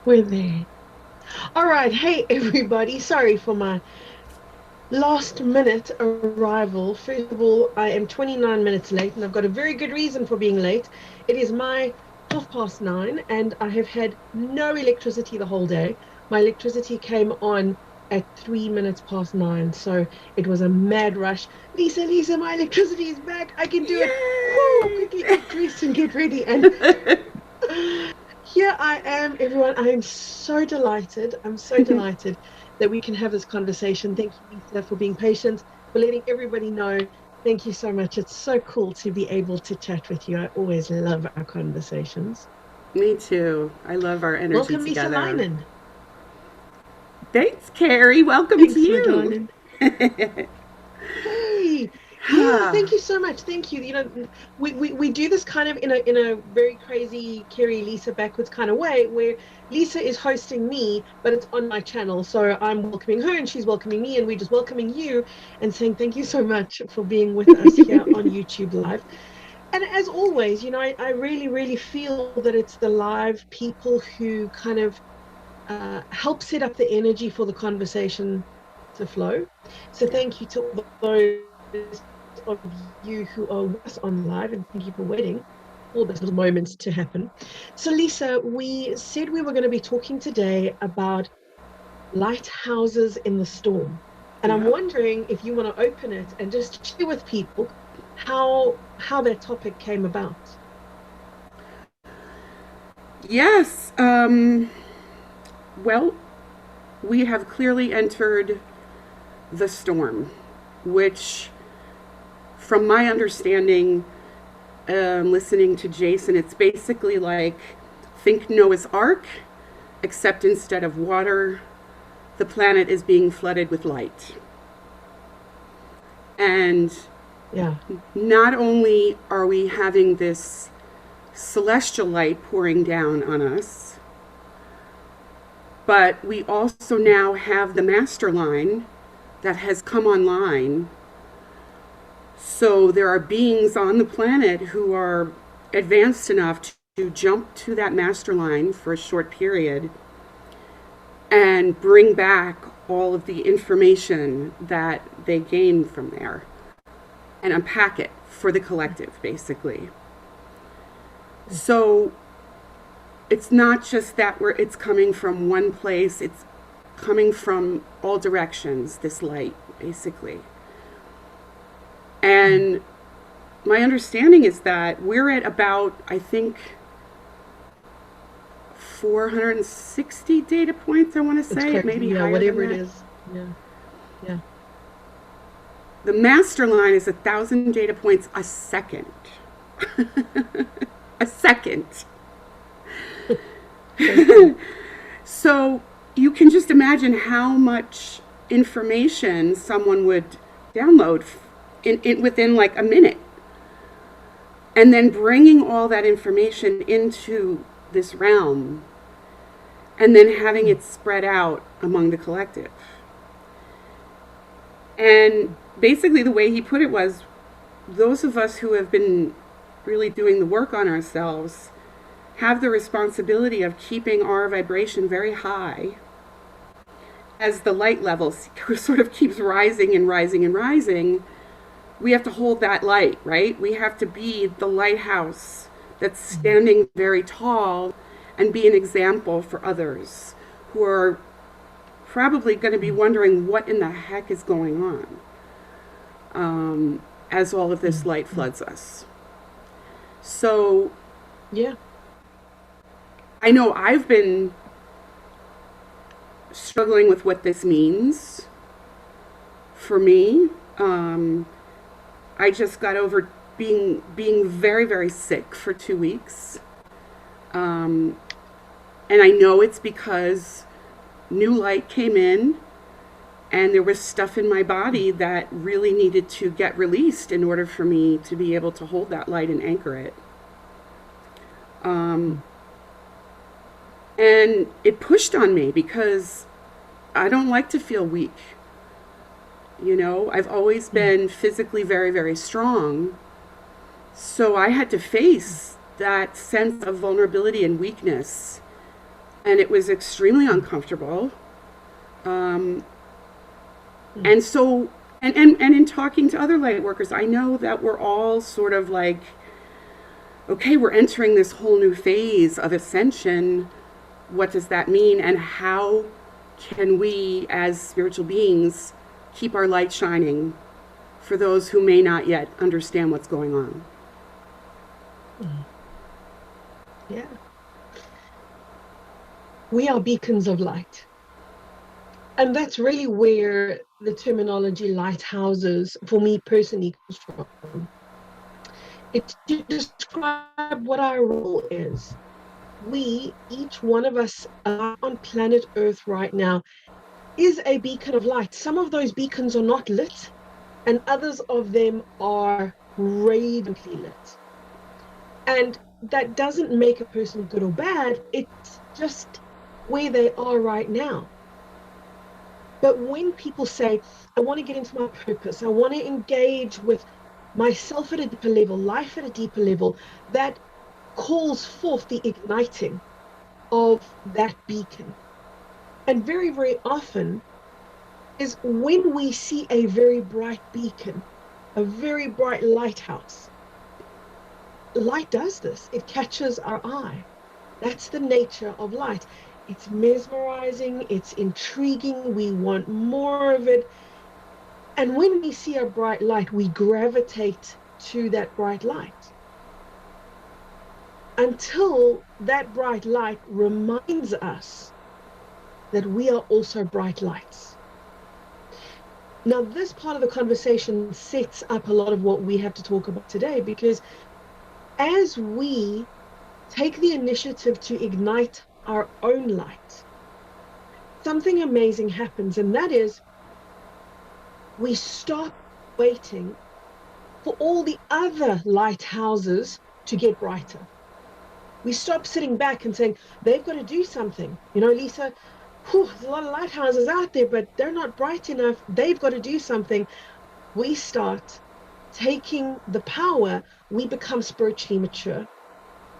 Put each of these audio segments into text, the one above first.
We're there. All right. Hey, everybody. Sorry for my last minute arrival. First of all, I am 29 minutes late, and I've got a very good reason for being late. It is my 9:30, and I have had no electricity the whole day. My electricity came on at 3 minutes past 9, so it was a mad rush. Lisa, my electricity is back. I can do it. Whoo! Quickly Yay! get dressed and get ready. And here I am, everyone. I am so delighted. I'm so delighted that we can have this conversation. Thank you, Lisa, for being patient, for letting everybody know. Thank you so much. It's so cool to be able to chat with you. I always love our conversations. Me too. I love our energy Welcome, Lisa together. Linen. Thanks, Carrie. Welcome to Thanks, my you. darling. Hey, yeah, thank you so much. Thank you. We do this kind of in a very crazy Kerry Lisa backwards kind of way where Lisa is hosting me, but it's on my channel. So I'm welcoming her and she's welcoming me, and we're just welcoming you and saying thank you so much for being with us here on YouTube Live. And as always, I really, really feel that it's the live people who kind of help set up the energy for the conversation to flow. So Yeah. thank you to those of you who are with us on live, and thank you for waiting all those little moments to happen. So Lisa, we said we were going to be talking today about lighthouses in the storm. And I'm Yep. wondering if you want to open it and just share with people how that topic came about. Yes. Well, we have clearly entered the storm, which, from my understanding, listening to Jason, it's basically like think Noah's Ark, except instead of water, the planet is being flooded with light. And Yeah. not only are we having this celestial light pouring down on us, but we also now have the master line that has come online. So there are beings on the planet who are advanced enough to jump to that master line for a short period and bring back all of the information that they gained from there and unpack it for the collective, basically. So it's not just that it's coming from one place, it's coming from all directions, this light, basically. And my understanding is that we're at about, I think, 460 data points, I want to It's say. It may crazy. be Yeah, higher than whatever it that. is. Yeah. Yeah. The master line is 1,000 data points a second. A second. Crazy. So you can just imagine how much information someone would download within like a minute. And then bringing all that information into this realm and then having it spread out among the collective. And basically, the way he put it was those of us who have been really doing the work on ourselves have the responsibility of keeping our vibration very high as the light levels sort of keeps rising and rising and rising. We have to hold that light, right? We have to be the lighthouse that's standing very tall and be an example for others who are probably going to be wondering what in the heck is going on as all of this light floods us. So Yeah. I know I've been struggling with what this means for me. I just got over being very, very sick for 2 weeks. And I know it's because new light came in and there was stuff in my body that really needed to get released in order for me to be able to hold that light and anchor it. And it pushed on me because I don't like to feel weak. You know, I've always been physically very, very strong. So I had to face that sense of vulnerability and weakness and it was extremely uncomfortable. And so, and in talking to other light workers, I know that we're all sort of like, okay, we're entering this whole new phase of ascension. What does that mean? And how can we, as spiritual beings, keep our light shining for those who may not yet understand what's going on? Yeah. We are beacons of light. And that's really where the terminology lighthouses, for me personally, comes from. It's to describe what our role is. We, each one of us on planet Earth right now, is a beacon of light. Some of those beacons are not lit, and others of them are radiantly lit. And that doesn't make a person good or bad. It's just where they are right now. But when people say, I want to get into my purpose, I want to engage with myself at a deeper level, life at a deeper level, that calls forth the igniting of that beacon. And very, very often is when we see a very bright beacon, a very bright lighthouse. Light does this. It catches our eye. That's the nature of light. It's mesmerizing, it's intriguing, we want more of it. And when we see a bright light, we gravitate to that bright light until that bright light reminds us that we are also bright lights. Now, this part of the conversation sets up a lot of what we have to talk about today, because as we take the initiative to ignite our own light, something amazing happens, and that is we stop waiting for all the other lighthouses to get brighter. We stop sitting back and saying, they've got to do something. You know, Lisa, there's a lot of lighthouses out there, but they're not bright enough. They've got to do something. We start taking the power. We become spiritually mature.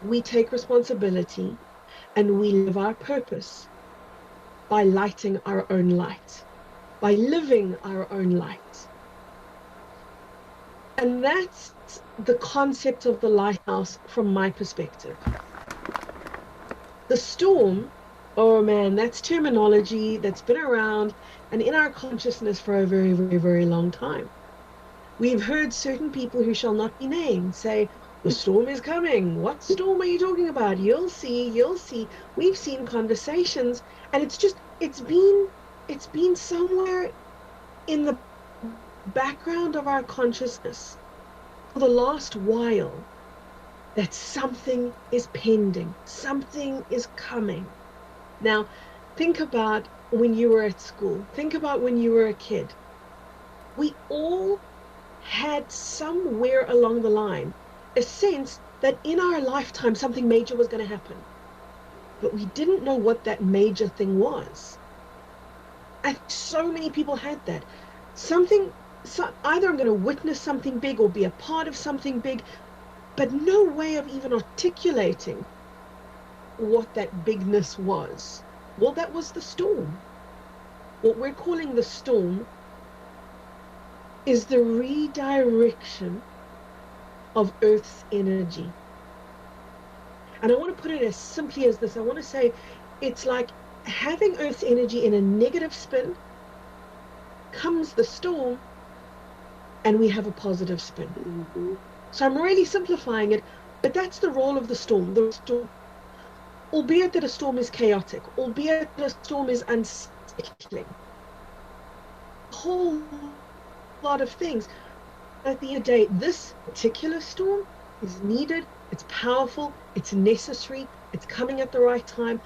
We take responsibility, and we live our purpose by lighting our own light, by living our own light. And that's the concept of the lighthouse from my perspective. The storm, oh man, that's terminology that's been around and in our consciousness for a very, very, very long time. We've heard certain people who shall not be named say, the storm is coming. What storm are you talking about? You'll see, you'll see. We've seen conversations, and it's been somewhere in the background of our consciousness for the last while that something is pending, something is coming. Now, think about when you were at school. Think about when you were a kid. We all had somewhere along the line a sense that in our lifetime something major was going to happen, but we didn't know what that major thing was. And so many people had that. Either I'm going to witness something big or be a part of something big, but no way of even articulating what that bigness was. Well, that was the storm. What we're calling the storm is the redirection of Earth's energy. And I want to put it as simply as this. I want to say it's like having Earth's energy in a negative spin, comes the storm, and we have a positive spin. Mm-hmm. So I'm really simplifying it, but that's the role of the storm. The storm, albeit that a storm is chaotic, albeit that a storm is unsettling, a whole lot of things. At the end of the day, this particular storm is needed, it's powerful, it's necessary, it's coming at the right time.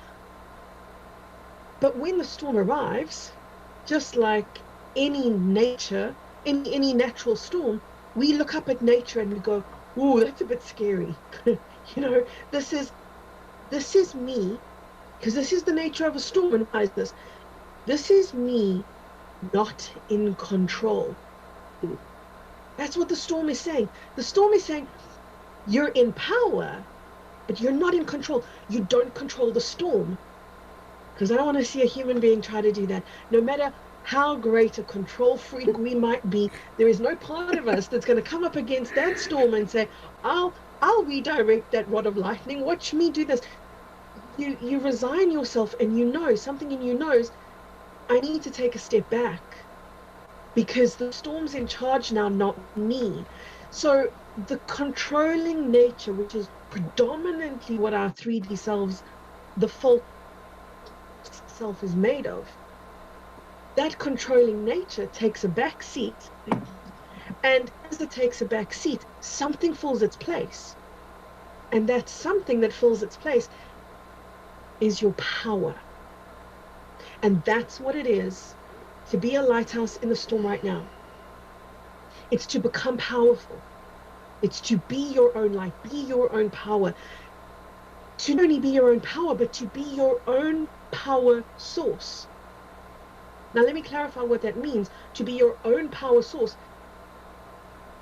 But when the storm arrives, just like any natural storm, we look up at nature and we go, "Ooh, that's a bit scary." This is me, because this is the nature of a storm. And why is this? This is me not in control. That's what the storm is saying. The storm is saying, you're in power, but you're not in control. You don't control the storm. because I don't want to see a human being try to do that. No matter how great a control freak we might be, there is no part of us that's going to come up against that storm and say, I'll redirect that rod of lightning. Watch me do this. You resign yourself, and you know something in you knows, I need to take a step back because the storm's in charge now, not me. So the controlling nature, which is predominantly what our 3D selves, the false self is made of, that controlling nature takes a back seat. And as it takes a back seat, something fills its place. And that something that fills its place is your power. And that's what it is to be a lighthouse in the storm right now. It's to become powerful. It's to be your own light, be your own power. To not only be your own power, but to be your own power source. Now, let me clarify what that means. To be your own power source,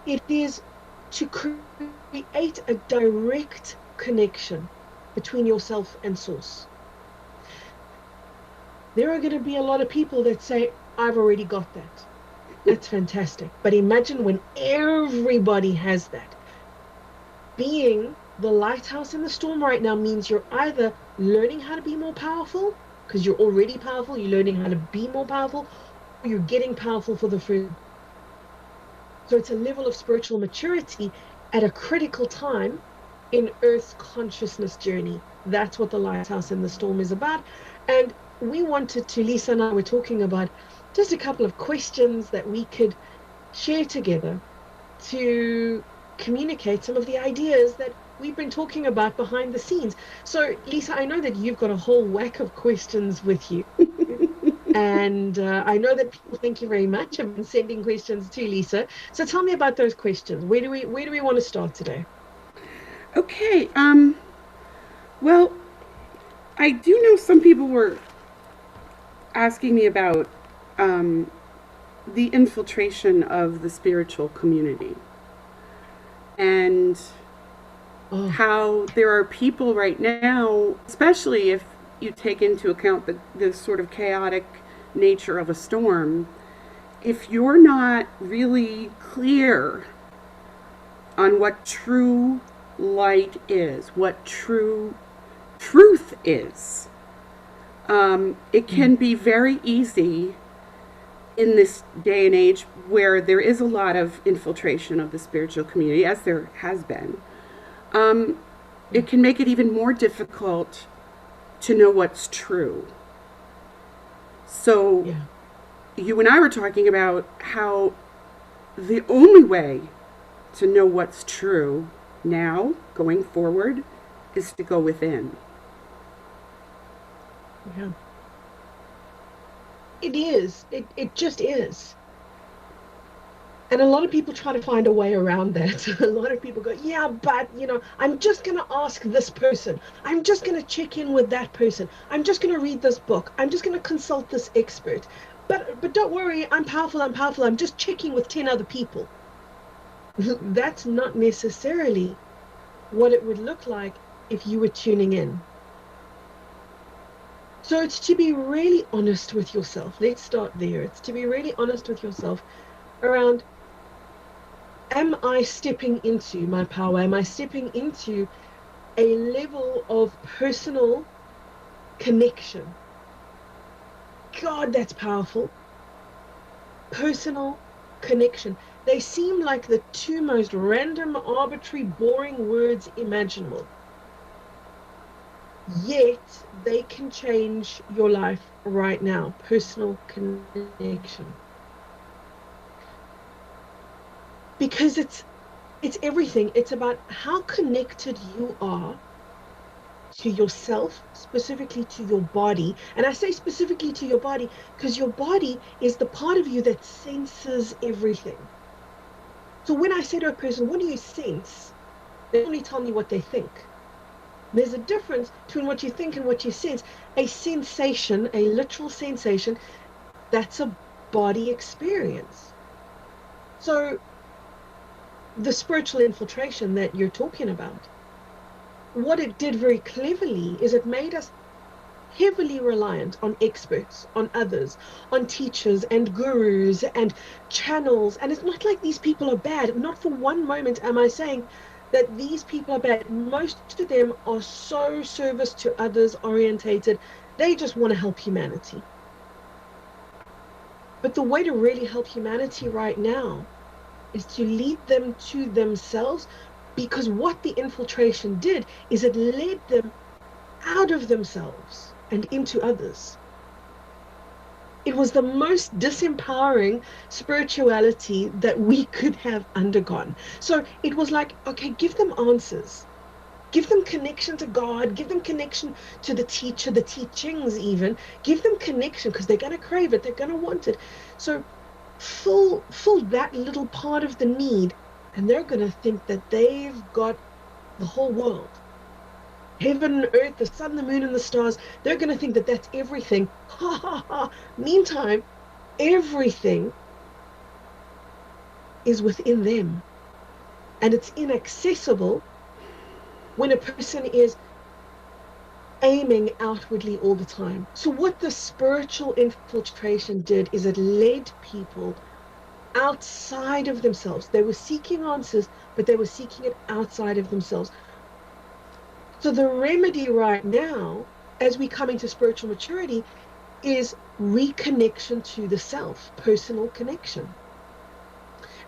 it is to create a direct connection between yourself and source. There are going to be a lot of people that say, I've already got that. That's fantastic. But imagine when everybody has that. Being the lighthouse in the storm right now means you're either learning how to be more powerful, because you're already powerful, you're learning how to be more powerful, or you're getting powerful for the first. So it's a level of spiritual maturity at a critical time in Earth's consciousness journey. That's what the lighthouse in the storm is about. And we wanted to, Lisa and I were talking about just a couple of questions that we could share together to communicate some of the ideas that we've been talking about behind the scenes. So, Lisa, I know that you've got a whole whack of questions with you. And I know that people, thank you very much, have been sending questions to Lisa. So tell me about those questions. Where do we want to start today? Okay. Well, I do know some people were asking me about the infiltration of the spiritual community and how there are people right now, especially if you take into account the sort of chaotic nature of a storm, if you're not really clear on what true light is, what true truth is, it can be very easy in this day and age where there is a lot of infiltration of the spiritual community, as there has been. It can make it even more difficult to know what's true. So you and I were talking about how the only way to know what's true now, going forward, is to go within. Yeah. It is. It just is. And a lot of people try to find a way around that. A lot of people go, yeah, but, I'm just going to ask this person. I'm just going to check in with that person. I'm just going to read this book. I'm just going to consult this expert. But don't worry, I'm powerful. I'm just checking with 10 other people. That's not necessarily what it would look like if you were tuning in. So it's to be really honest with yourself. Let's start there. It's to be really honest with yourself around, am I stepping into my power? Am I stepping into a level of personal connection? God, that's powerful. Personal connection. They seem like the two most random, arbitrary, boring words imaginable. Yet they can change your life right now. Personal connection. Because it's everything. It's about how connected you are to yourself, specifically to your body. And I say specifically to your body because your body is the part of you that senses everything. So when I say to a person, what do you sense? They only tell me what they think. There's a difference between what you think and what you sense. A sensation, a literal sensation, that's a body experience. So the spiritual infiltration that you're talking about, what it did very cleverly is it made us heavily reliant on experts, on others, on teachers and gurus and channels. And it's not like these people are bad. Not for one moment am I saying that these people are bad. Most of them are so service to others orientated. They just want to help humanity. But the way to really help humanity right now is to lead them to themselves, because what the infiltration did is it led them out of themselves and into others. It was the most disempowering spirituality that we could have undergone. So it was like, okay, give them answers. Give them connection to God, give them connection to the teacher, the teachings even. Give them connection because they're going to crave it, they're going to want it. So fill that little part of the need, and they're going to think that they've got the whole world. Heaven, earth, the sun, the moon, and the stars. They're going to think that that's everything. Ha ha ha. Meantime, everything is within them. And it's inaccessible when a person is aiming outwardly all the time. So what the spiritual infiltration did is it led people outside of themselves. They were seeking answers, but they were seeking it outside of themselves. So the remedy right now, as we come into spiritual maturity, is reconnection to the self, personal connection.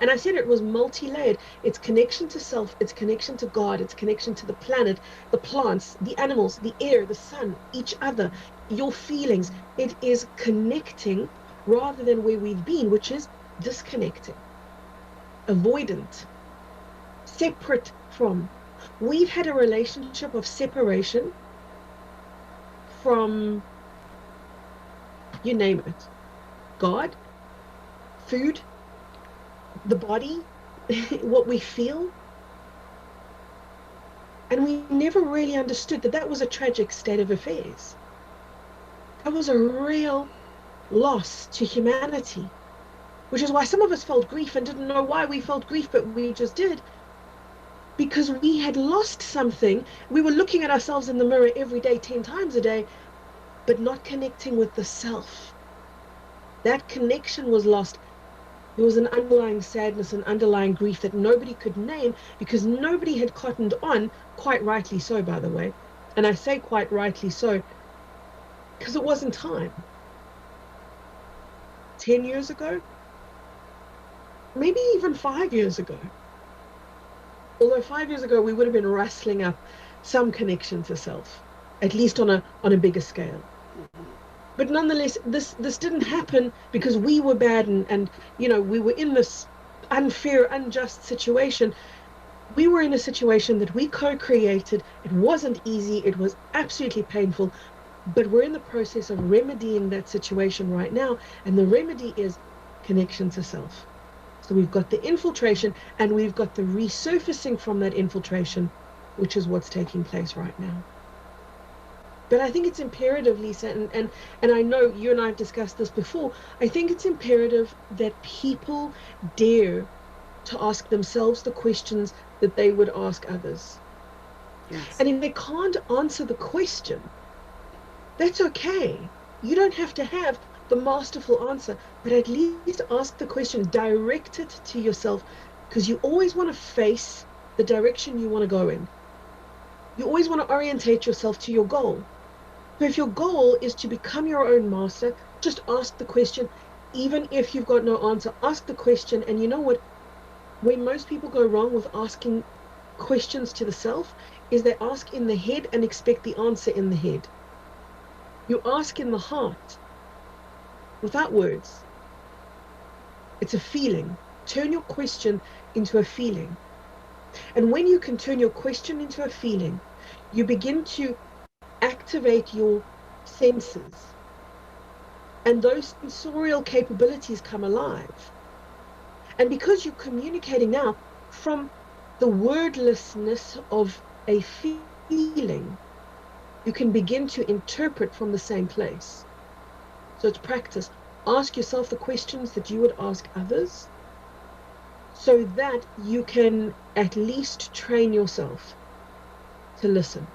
And I said it was multi-layered. It's connection to self, it's connection to God, it's connection to the planet, the plants, the animals, the air, the sun, each other, your feelings. It is connecting rather than where we've been, which is disconnecting, avoidant, separate from. We've had a relationship of separation from, you name it, God, food, the body, what we feel. And we never really understood that that was a tragic state of affairs. That was a real loss to humanity, which is why some of us felt grief and didn't know why we felt grief, but we just did. Because we had lost something. We were looking at ourselves in the mirror every day, 10 times a day, but not connecting with the self. That connection was lost. There was an underlying sadness, an underlying grief that nobody could name because nobody had cottoned on, quite rightly so, by the way. And I say quite rightly so because it wasn't time. 10 years ago, maybe even 5 years ago. Although 5 years ago, we would have been wrestling up some connection to self, at least on a bigger scale. But nonetheless, this didn't happen because we were bad and we were in this unfair, unjust situation. We were in a situation that we co-created. It wasn't easy. It was absolutely painful. But we're in the process of remedying that situation right now. And the remedy is connection to self. So we've got the infiltration and we've got the resurfacing from that infiltration, which is what's taking place right now. But I think it's imperative, Lisa, and I know you and I have discussed this before, I think it's imperative that people dare to ask themselves the questions that they would ask others. Yes. And if they can't answer the question, that's okay. You don't have to have the masterful answer, but at least ask the question, direct it to yourself, because you always want to face the direction you want to go in. You always want to orientate yourself to your goal. So if your goal is to become your own master, just ask the question. Even if you've got no answer, ask the question. And you know what? Where most people go wrong with asking questions to the self is they ask in the head and expect the answer in the head. You ask in the heart without words. It's a feeling. Turn your question into a feeling. And when you can turn your question into a feeling, you begin to activate your senses. And those sensorial capabilities come alive. And because you're communicating now from the wordlessness of a feeling, you can begin to interpret from the same place. So it's practice. Ask yourself the questions that you would ask others so that you can at least train yourself to listen.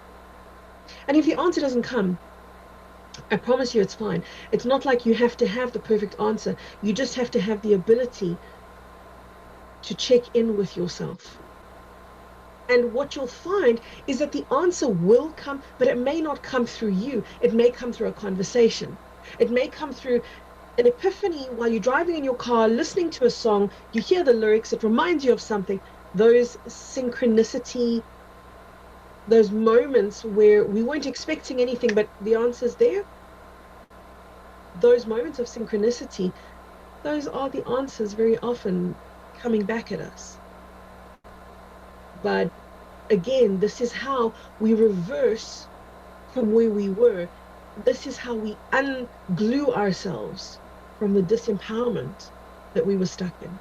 And if the answer doesn't come, I promise you it's fine. It's not like you have to have the perfect answer. You just have to have the ability to check in with yourself. And what you'll find is that the answer will come, but it may not come through you. It may come through a conversation. It may come through an epiphany while you're driving in your car, listening to a song. You hear the lyrics, it reminds you of something. Those synchronicity, those moments where we weren't expecting anything, but the answer's there. Those moments of synchronicity, those are the answers very often coming back at us. But again, this is how we reverse from where we were. This is how we unglue ourselves from the disempowerment that we were stuck in.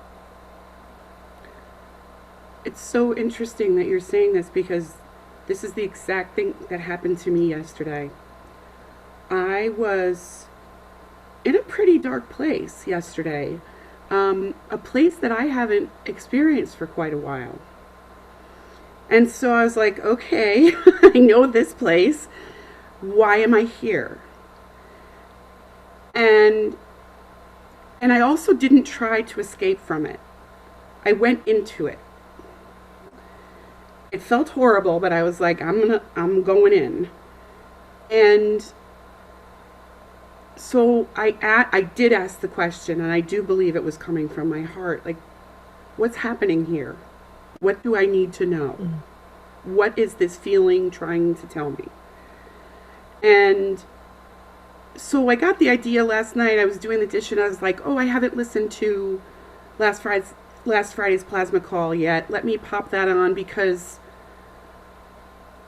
It's so interesting that you're saying this, because this is the exact thing that happened to me yesterday. I was in a pretty dark place yesterday, a place that I haven't experienced for quite a while. And so I was like, okay, I know this place. Why am I here? And I also didn't try to escape from it. I went into it. It felt horrible, but I was like, I'm going in. And so I did ask the question, and I do believe it was coming from my heart. Like, what's happening here? What do I need to know? What is this feeling trying to tell me? And so I got the idea last night. I was doing the dish, and I was like, oh, I haven't listened to last Friday's plasma call yet. Let me pop that on, because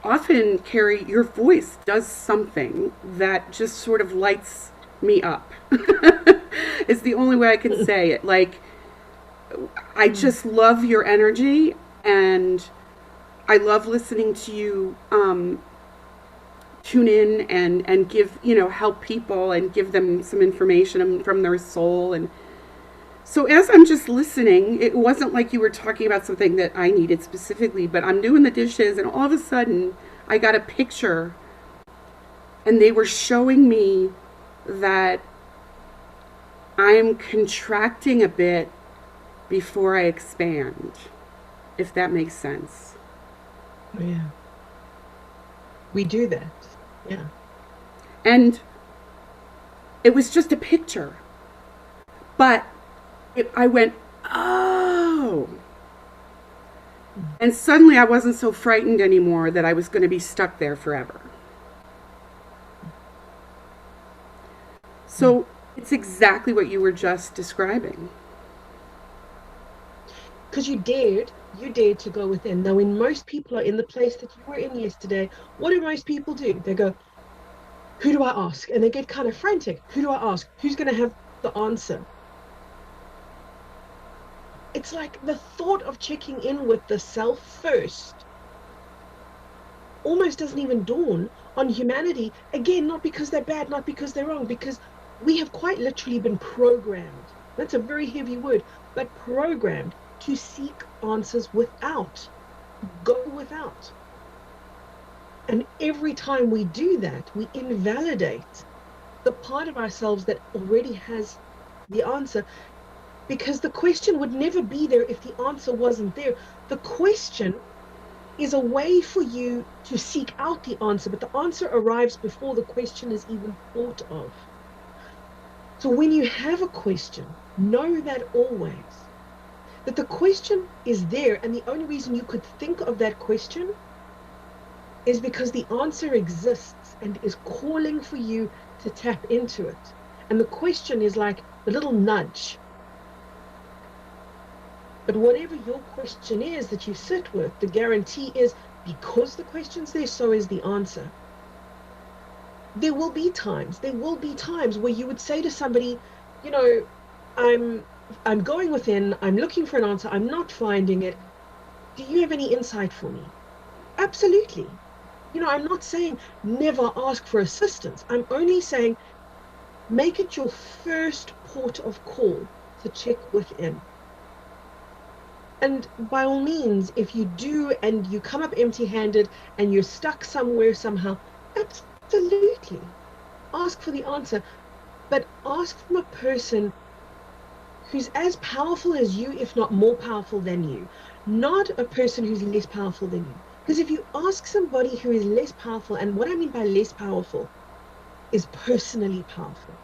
often, Kerry, your voice does something that just sort of lights me up. It's the only way I can say it. Like, I just love your energy, and I love listening to you tune in and give, help people and give them some information from their soul. And so as I'm just listening, it wasn't like you were talking about something that I needed specifically, but I'm doing the dishes, and all of a sudden I got a picture, and they were showing me that I'm contracting a bit before I expand, if that makes sense. Oh, yeah. We do that. Yeah. And it was just a picture. But I went, oh. And suddenly I wasn't so frightened anymore that I was going to be stuck there forever. So it's exactly what you were just describing. Because you dared to go within. Now, when most people are in the place that you were in yesterday, what do most people do? They go, who do I ask? And they get kind of frantic. Who do I ask? Who's going to have the answer? It's like the thought of checking in with the self first almost doesn't even dawn on humanity. Again, not because they're bad, not because they're wrong, because we have quite literally been programmed. That's a very heavy word, but programmed to seek answers without, go without. And every time we do that, we invalidate the part of ourselves that already has the answer, because the question would never be there if the answer wasn't there. The question is a way for you to seek out the answer, but the answer arrives before the question is even thought of. So when you have a question, know that always, that the question is there, and the only reason you could think of that question is because the answer exists and is calling for you to tap into it. And the question is like the little nudge. But whatever your question is that you sit with, the guarantee is, because the question's there, so is the answer. There will be times where you would say to somebody, I'm going within, I'm looking for an answer, I'm not finding it. Do you have any insight for me? Absolutely. I'm not saying never ask for assistance. I'm only saying make it your first port of call to check within. And by all means, if you do and you come up empty-handed and you're stuck somewhere somehow, absolutely. ask for the answer, but ask from a person who's as powerful as you, if not more powerful than you, not a person who's less powerful than you. Because if you ask somebody who is less powerful, and what I mean by less powerful is personally powerful.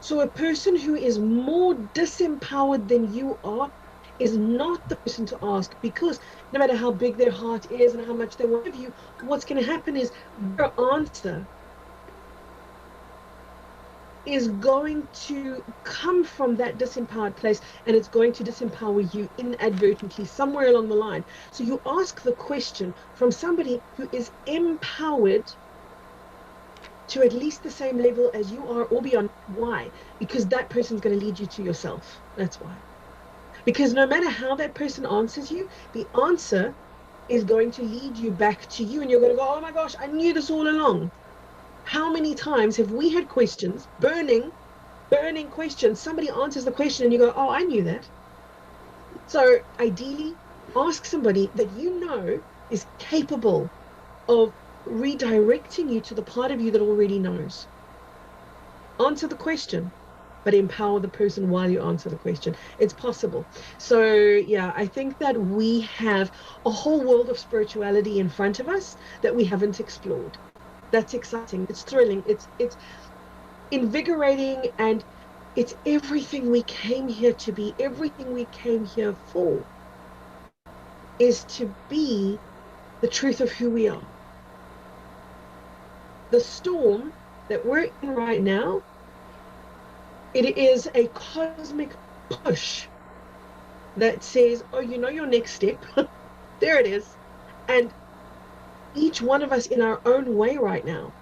So a person who is more disempowered than you are is not the person to ask, because no matter how big their heart is and how much they want of you, what's going to happen is their answer is going to come from that disempowered place, and it's going to disempower you inadvertently somewhere along the line. So you ask the question from somebody who is empowered to at least the same level as you are or beyond. Why? Because that person's going to lead you to yourself. That's why. Because no matter how that person answers you, the answer is going to lead you back to you, and you're going to go, oh my gosh, I knew this all along. How many times have we had questions, burning questions? Somebody answers the question and you go, oh, I knew that. So ideally, ask somebody that you know is capable of redirecting you to the part of you that already knows. Answer the question, but empower the person while you answer the question. It's possible. So yeah, I think that we have a whole world of spirituality in front of us that we haven't explored. That's exciting. It's thrilling. It's invigorating, and it's everything we came here to be. Everything we came here for is to be the truth of who we are. The storm that we're in right now, it is a cosmic push that says, oh, you know your next step. There it is. And each one of us in our own way right now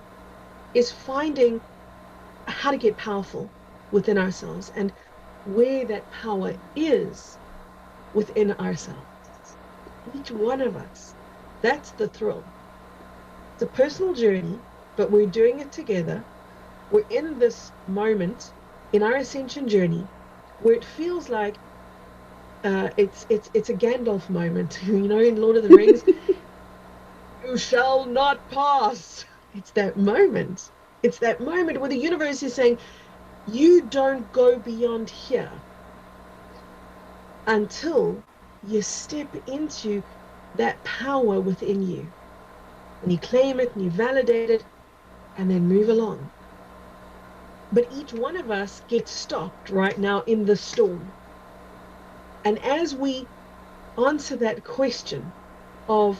is finding how to get powerful within ourselves, and where that power is within ourselves. Each one of us. That's the thrill. It's a personal journey, but we're doing it together. We're in this moment in our ascension journey where it feels like it's a Gandalf moment, you know, in Lord of the Rings. You shall not pass. It's that moment. It's that moment where the universe is saying, you don't go beyond here until you step into that power within you. And you claim it and you validate it and then move along. But each one of us gets stopped right now in the storm. And as we answer that question of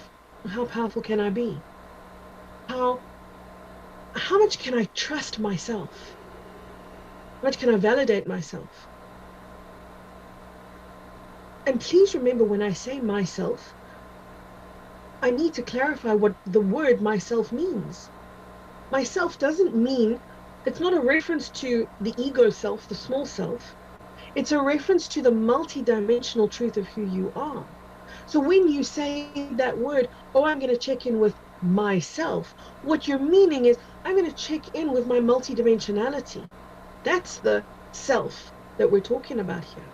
how powerful can I be? How much can I trust myself? How much can I validate myself? And please remember, when I say myself, I need to clarify what the word myself means. Myself doesn't mean, it's not a reference to the ego self, the small self. It's a reference to the multi-dimensional truth of who you are. So when you say that word, oh, I'm going to check in with myself, what you're meaning is, I'm going to check in with my multidimensionality. That's the self that we're talking about here.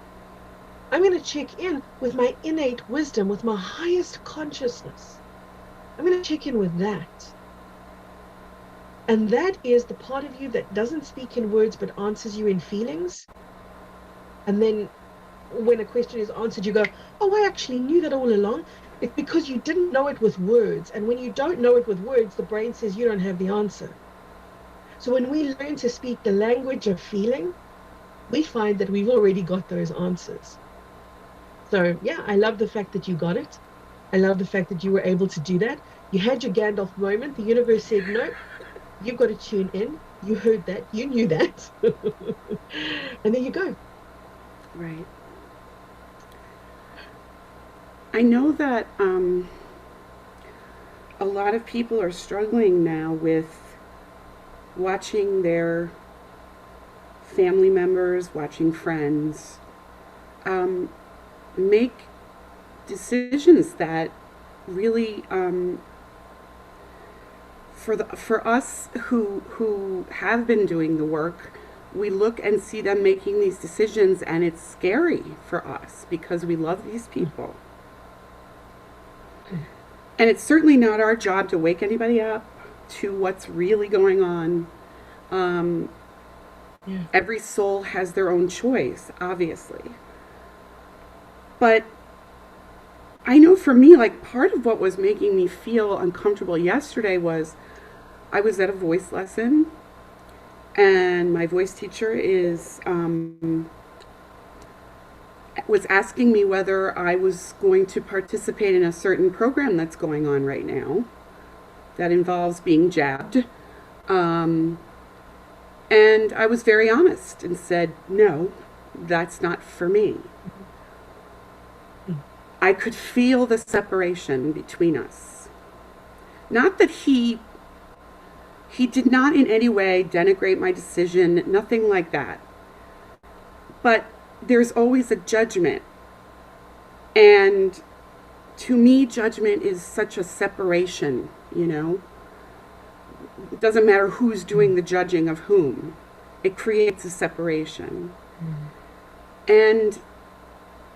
I'm going to check in with my innate wisdom, with my highest consciousness. I'm going to check in with that. And that is the part of you that doesn't speak in words, but answers you in feelings. And then when a question is answered, you go, oh, I actually knew that all along. It's because you didn't know it with words. And when you don't know it with words, the brain says you don't have the answer. So when we learn to speak the language of feeling, we find that we've already got those answers. So yeah, I love the fact that you got it. I love the fact that you were able to do that. You had your Gandalf moment. The universe said, no, you've got to tune in. You heard that. You knew that. And there you go. Right. I know that a lot of people are struggling now with watching their family members, watching friends make decisions that really, for us who have been doing the work, we look and see them making these decisions, and it's scary for us because we love these people. And it's certainly not our job to wake anybody up to what's really going on. Um, Yeah. every soul has their own choice, obviously. But I know for me, like, part of what was making me feel uncomfortable yesterday was I was at a voice lesson, and my voice teacher was asking me whether I was going to participate in a certain program that's going on right now that involves being jabbed. Um, and I was very honest and said, no, that's not for me. I could feel the separation between us. Not that he did not in any way denigrate my decision, nothing like that. But there's always a judgment. And to me, judgment is such a separation, you know? It doesn't matter who's doing the judging of whom. It creates a separation. And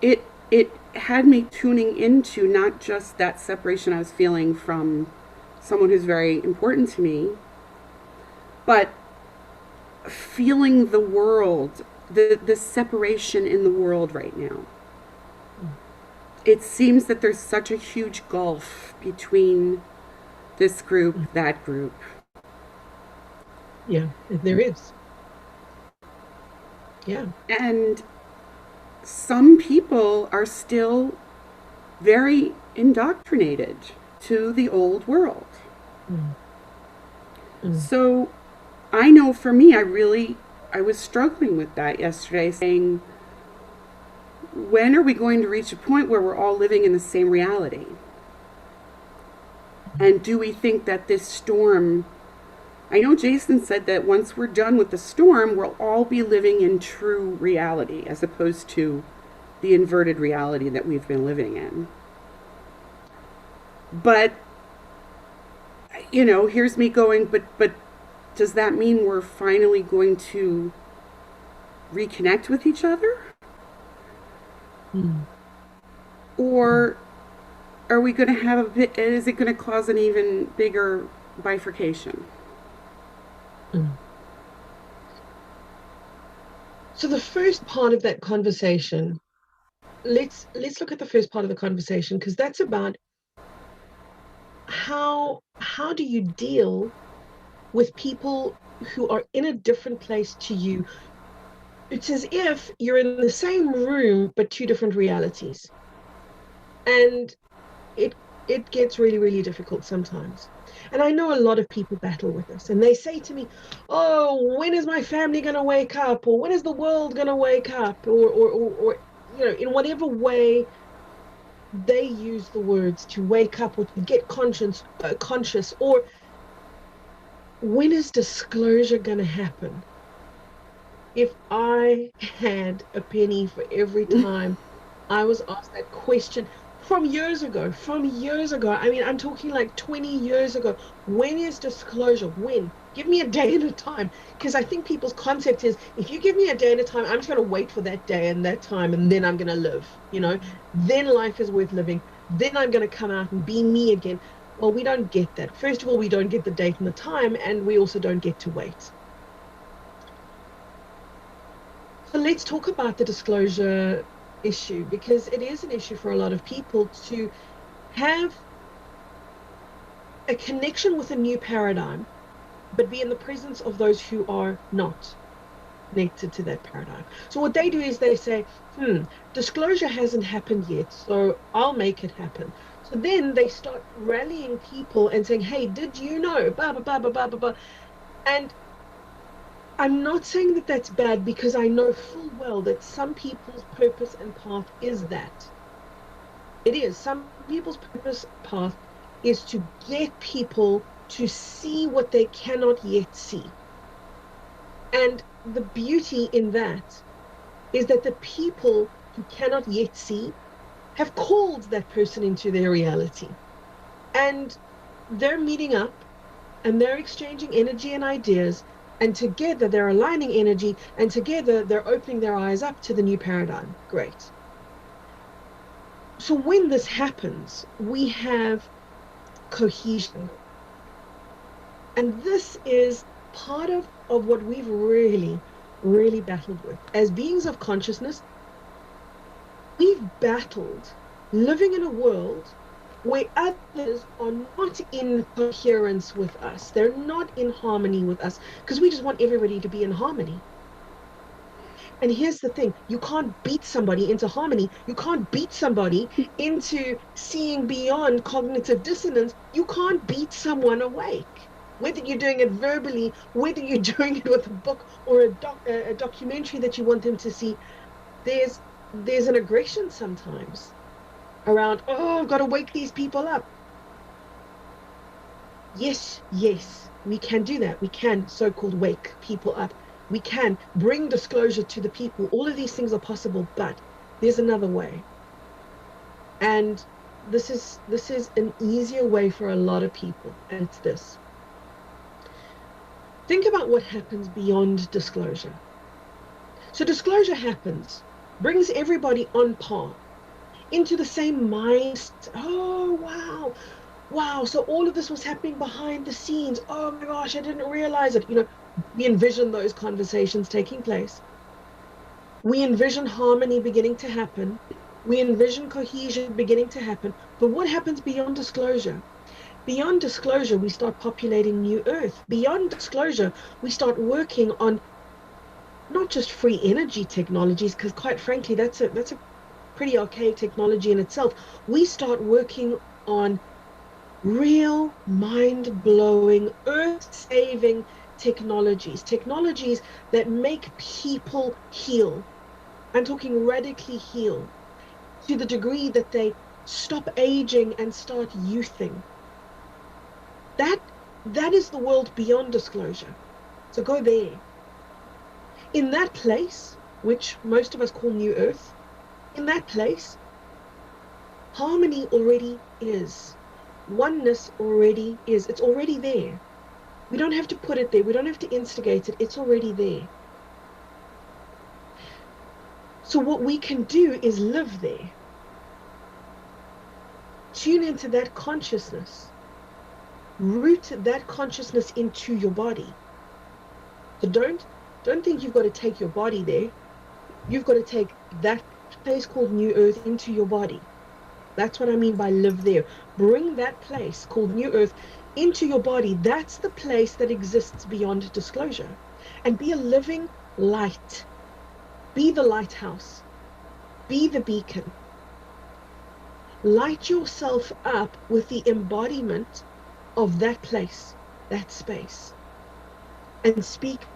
it had me tuning into not just that separation I was feeling from someone who's very important to me, but feeling the world, the separation in the world right now. It seems that there's such a huge gulf between this group, that group. Yeah, there is. Yeah. And some people are still very indoctrinated to the old world. So I know for me, I was struggling with that yesterday, saying, when are we going to reach a point where we're all living in the same reality? And do we think that this storm, I know Jason said that once we're done with the storm, we'll all be living in true reality as opposed to the inverted reality that we've been living in. But, you know, here's me going, but does that mean we're finally going to reconnect with each other? Or are we going to have a bit, is it going to cause an even bigger bifurcation? So the first part of that conversation, let's look at the first part of the conversation, because that's about how do you deal with people who are in a different place to you. It's as if you're in the same room but two different realities, and it gets really, really difficult sometimes. And I know a lot of people battle with this, and they say to me, oh, when is my family going to wake up, or when is the world going to wake up, or you know, in whatever way they use the words to wake up or to get conscious, or when is disclosure going to happen? If I had a penny for every time I was asked that question from years ago, I mean, I'm talking like 20 years ago. When is disclosure? When? Give me a day and a time. Because I think people's concept is, if you give me a day and a time, I'm just going to wait for that day and that time, and then I'm going to live, you know, then life is worth living. Then I'm going to come out and be me again. Well, we don't get that. First of all, we don't get the date and the time, and we also don't get to wait. So let's talk about the disclosure issue, because it is an issue for a lot of people to have a connection with a new paradigm, but be in the presence of those who are not connected to that paradigm. So what they do is they say, disclosure hasn't happened yet, so I'll make it happen. So then they start rallying people and saying, hey, did you know? Blah, blah, blah, blah, blah, blah, blah. And I'm not saying that that's bad, because I know full well that some people's purpose and path is that. It is. Some people's purpose path is to get people to see what they cannot yet see. And the beauty in that is that the people who cannot yet see have called that person into their reality. And they're meeting up and they're exchanging energy and ideas. And together they're aligning energy, and together they're opening their eyes up to the new paradigm. Great. So when this happens, we have cohesion. And this is part of what we've really, really battled with. As beings of consciousness, we've battled living in a world where others are not in coherence with us. They're not in harmony with us because we just want everybody to be in harmony. And here's the thing, you can't beat somebody into harmony. You can't beat somebody into seeing beyond cognitive dissonance. You can't beat someone awake. Whether you're doing it verbally, whether you're doing it with a book or a documentary that you want them to see, there's there's an aggression sometimes around, oh, I've got to wake these people up. Yes, yes, we can do that. We can so-called wake people up. We can bring disclosure to the people. All of these things are possible, but there's another way. And this is an easier way for a lot of people, and it's this. Think about what happens beyond disclosure. So disclosure happens, brings everybody on par into the same mind. Oh, wow. Wow. So all of this was happening behind the scenes. Oh my gosh, I didn't realize it. We envision those conversations taking place. We envision harmony beginning to happen. We envision cohesion beginning to happen. But what happens beyond disclosure? Beyond disclosure, we start populating new earth. Beyond disclosure, we start working on not just free energy technologies, because quite frankly, that's a pretty archaic technology in itself. We start working on real mind-blowing, earth-saving technologies that make people heal. I'm talking radically heal to the degree that they stop aging and start youthing. That is the world beyond disclosure. So go there. In that place, which most of us call New Earth, in that place, harmony already is. Oneness already is. It's already there. We don't have to put it there. We don't have to instigate it. It's already there. So what we can do is live there. Tune into that consciousness. Root that consciousness into your body. So don't think you've got to take your body there. You've got to take that place called New Earth into your body. That's what I mean by live there. Bring that place called New Earth into your body. That's the place that exists beyond disclosure. And be a living light. Be the lighthouse. Be the beacon. Light yourself up with the embodiment of that place, that space. And speak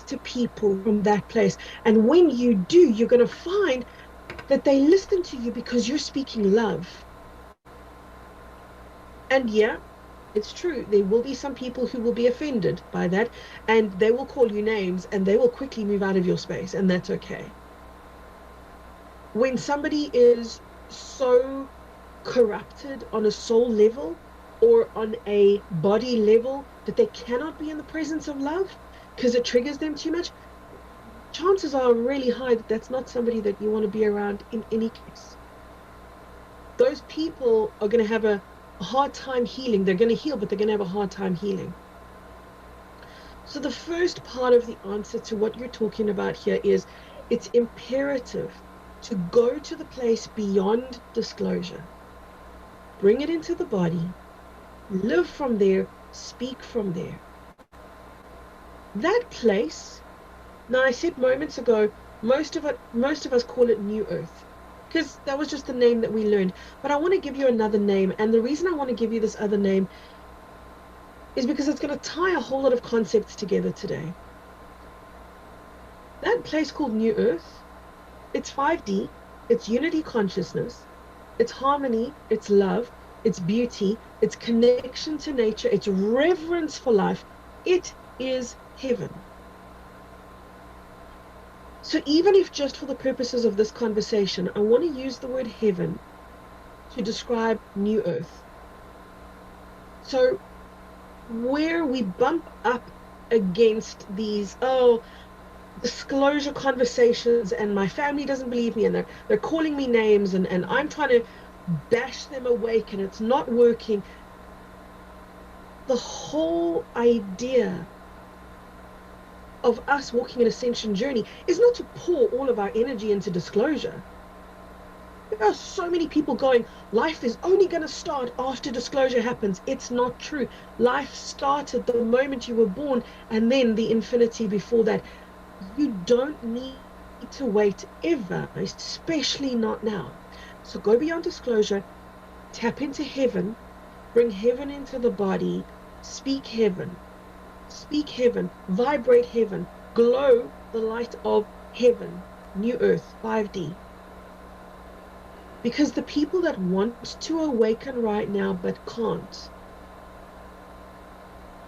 to people from that place. And when you do, you're going to find that they listen to you because you're speaking love. And yeah, it's true. There will be some people who will be offended by that, and they will call you names, and they will quickly move out of your space, and that's okay. When somebody is so corrupted on a soul level or on a body level that they cannot be in the presence of love because it triggers them too much, chances are really high that that's not somebody that you want to be around in any case. Those people are going to have a hard time healing. They're going to heal, but they're going to have a hard time healing. So the first part of the answer to what you're talking about here is it's imperative to go to the place beyond disclosure. Bring it into the body. Live from there. Speak from there. That place, now I said moments ago, most of us call it New Earth because that was just the name that we learned. But I want to give you another name, and the reason I want to give you this other name is because it's going to tie a whole lot of concepts together today. That place called New Earth, it's 5D, it's unity consciousness, it's harmony, it's love, it's beauty, it's connection to nature, it's reverence for life. It is heaven. So even if just for the purposes of this conversation, I want to use the word heaven to describe New Earth. So where we bump up against these, disclosure conversations, and my family doesn't believe me, and they're calling me names, and I'm trying to bash them awake, and it's not working. the whole idea of us walking an ascension journey is not to pour all of our energy into disclosure. There are so many people going, life is only going to start after disclosure happens. It's not true. Life started the moment you were born, and then the infinity before that. You don't need to wait ever, especially not now. So go beyond disclosure, tap into heaven, bring heaven into the body, speak heaven, vibrate heaven, glow the light of heaven, new earth, 5D. Because the people that want to awaken right now but can't,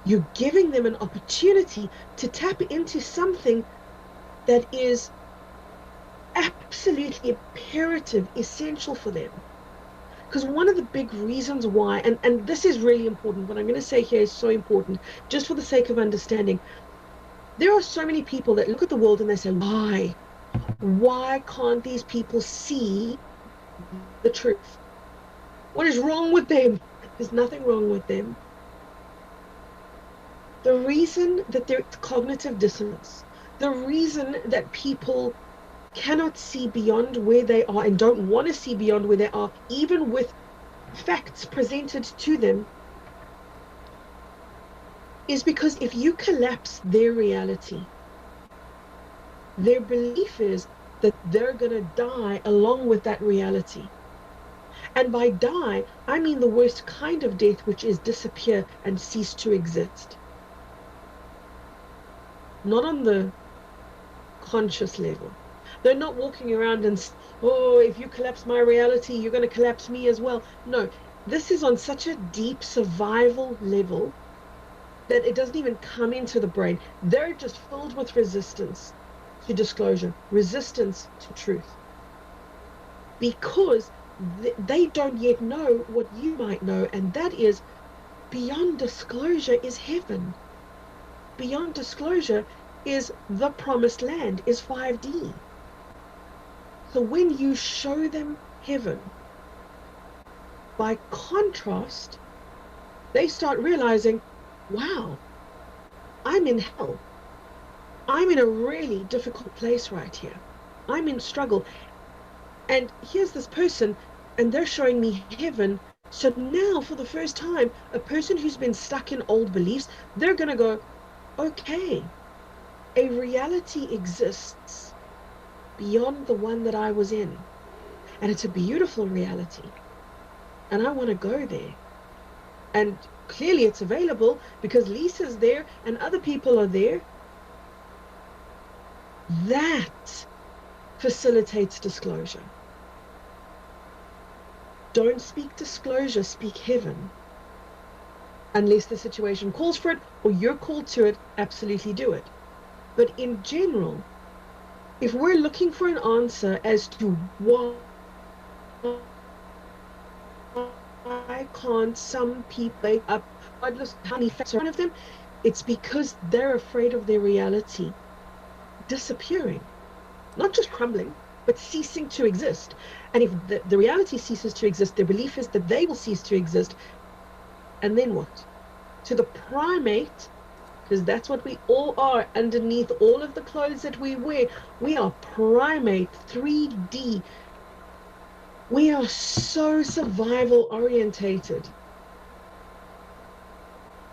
you're giving them an opportunity to tap into something that is absolutely imperative, essential for them. Because one of the big reasons why, and this is really important, what I'm going to say here is so important, just for the sake of understanding, there are so many people that look at the world and they say, why? Why can't these people see the truth? What is wrong with them? There's nothing wrong with them. The reason that there's cognitive dissonance, the reason that people cannot see beyond where they are and don't want to see beyond where they are, even with facts presented to them, is because if you collapse their reality, their belief is that they're going to die along with that reality. And by die, I mean the worst kind of death, which is disappear and cease to exist. Not on the conscious level. They're not walking around and, oh, if you collapse my reality, you're going to collapse me as well. No, this is on such a deep survival level that it doesn't even come into the brain. They're just filled with resistance to disclosure, resistance to truth. Because they don't yet know what you might know, and that is beyond disclosure is heaven. Beyond disclosure is the promised land, is 5D. So when you show them heaven, by contrast, they start realizing, wow, I'm in hell. I'm in a really difficult place right here. I'm in struggle. And here's this person, and they're showing me heaven. So now, for the first time, a person who's been stuck in old beliefs, they're going to go, okay, a reality exists beyond the one that I was in. And it's a beautiful reality. And I want to go there. And clearly it's available because Lisa's there and other people are there. That facilitates disclosure. Don't speak disclosure, speak heaven. Unless the situation calls for it or you're called to it, absolutely do it. But in general, if we're looking for an answer as to why can't some people wake up, regardless of how many facts are in front of them, it's because they're afraid of their reality disappearing, not just crumbling, but ceasing to exist. And if the reality ceases to exist, their belief is that they will cease to exist. And then what? To the primate, because that's what we all are underneath all of the clothes that we wear. We are primate, 3D. We are so survival orientated.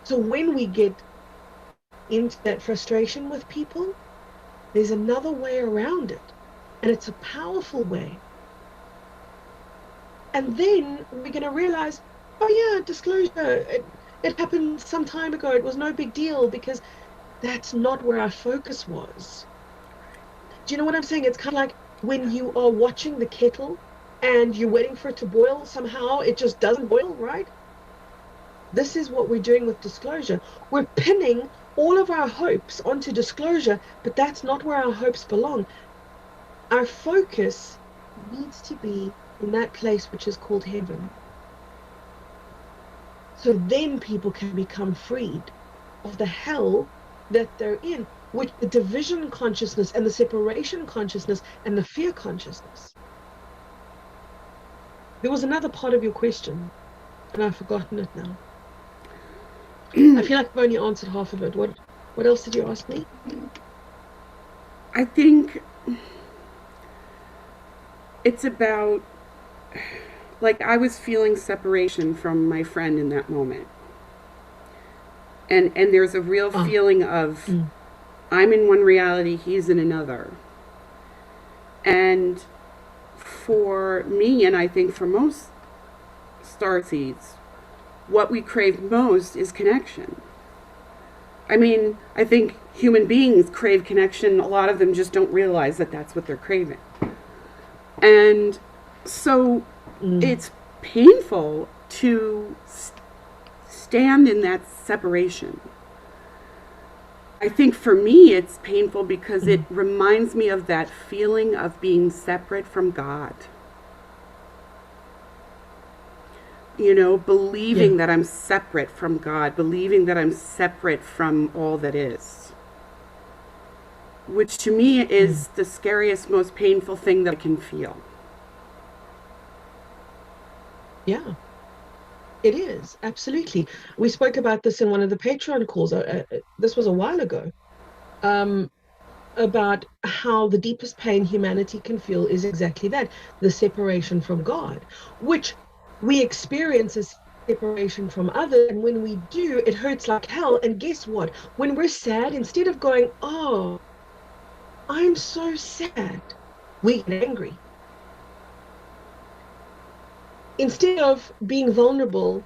So when we get into that frustration with people, there's another way around it. And it's a powerful way. And then we're going to realize, oh yeah, disclosure, it happened some time ago. It was no big deal because that's not where our focus was. Do you know what I'm saying? It's kind of like when you are watching the kettle and you're waiting for it to boil. Somehow it just doesn't boil, right? This is what we're doing with disclosure. We're pinning all of our hopes onto disclosure, but that's not where our hopes belong. Our focus needs to be in that place which is called heaven. So then people can become freed of the hell that they're in, with the division consciousness and the separation consciousness and the fear consciousness. There was another part of your question, and I've forgotten it now. I feel like I've only answered half of it. What else did you ask me? I think it's about, like, I was feeling separation from my friend in that moment. And there's a real Ah, feeling of mm, I'm in one reality, he's in another. And for me, and I think for most starseeds, what we crave most is connection. I mean, I think human beings crave connection. A lot of them just don't realize that that's what they're craving. And so mm, it's painful to stand in that separation. I think for me, it's painful because it mm. reminds me of that feeling of being separate from God. You know, Yeah, believing that I'm separate from God, believing that I'm separate from all that is, which to me mm, is the scariest, most painful thing that I can feel. yeah. It is absolutely. We spoke about this in one of the Patreon calls. This was a while ago. Um, about how the deepest pain humanity can feel is exactly that, the separation from God, which we experience as separation from others. And when we do, it hurts like hell. And guess what? When we're sad, instead of going, oh, I'm so sad, we get angry. Instead of being vulnerable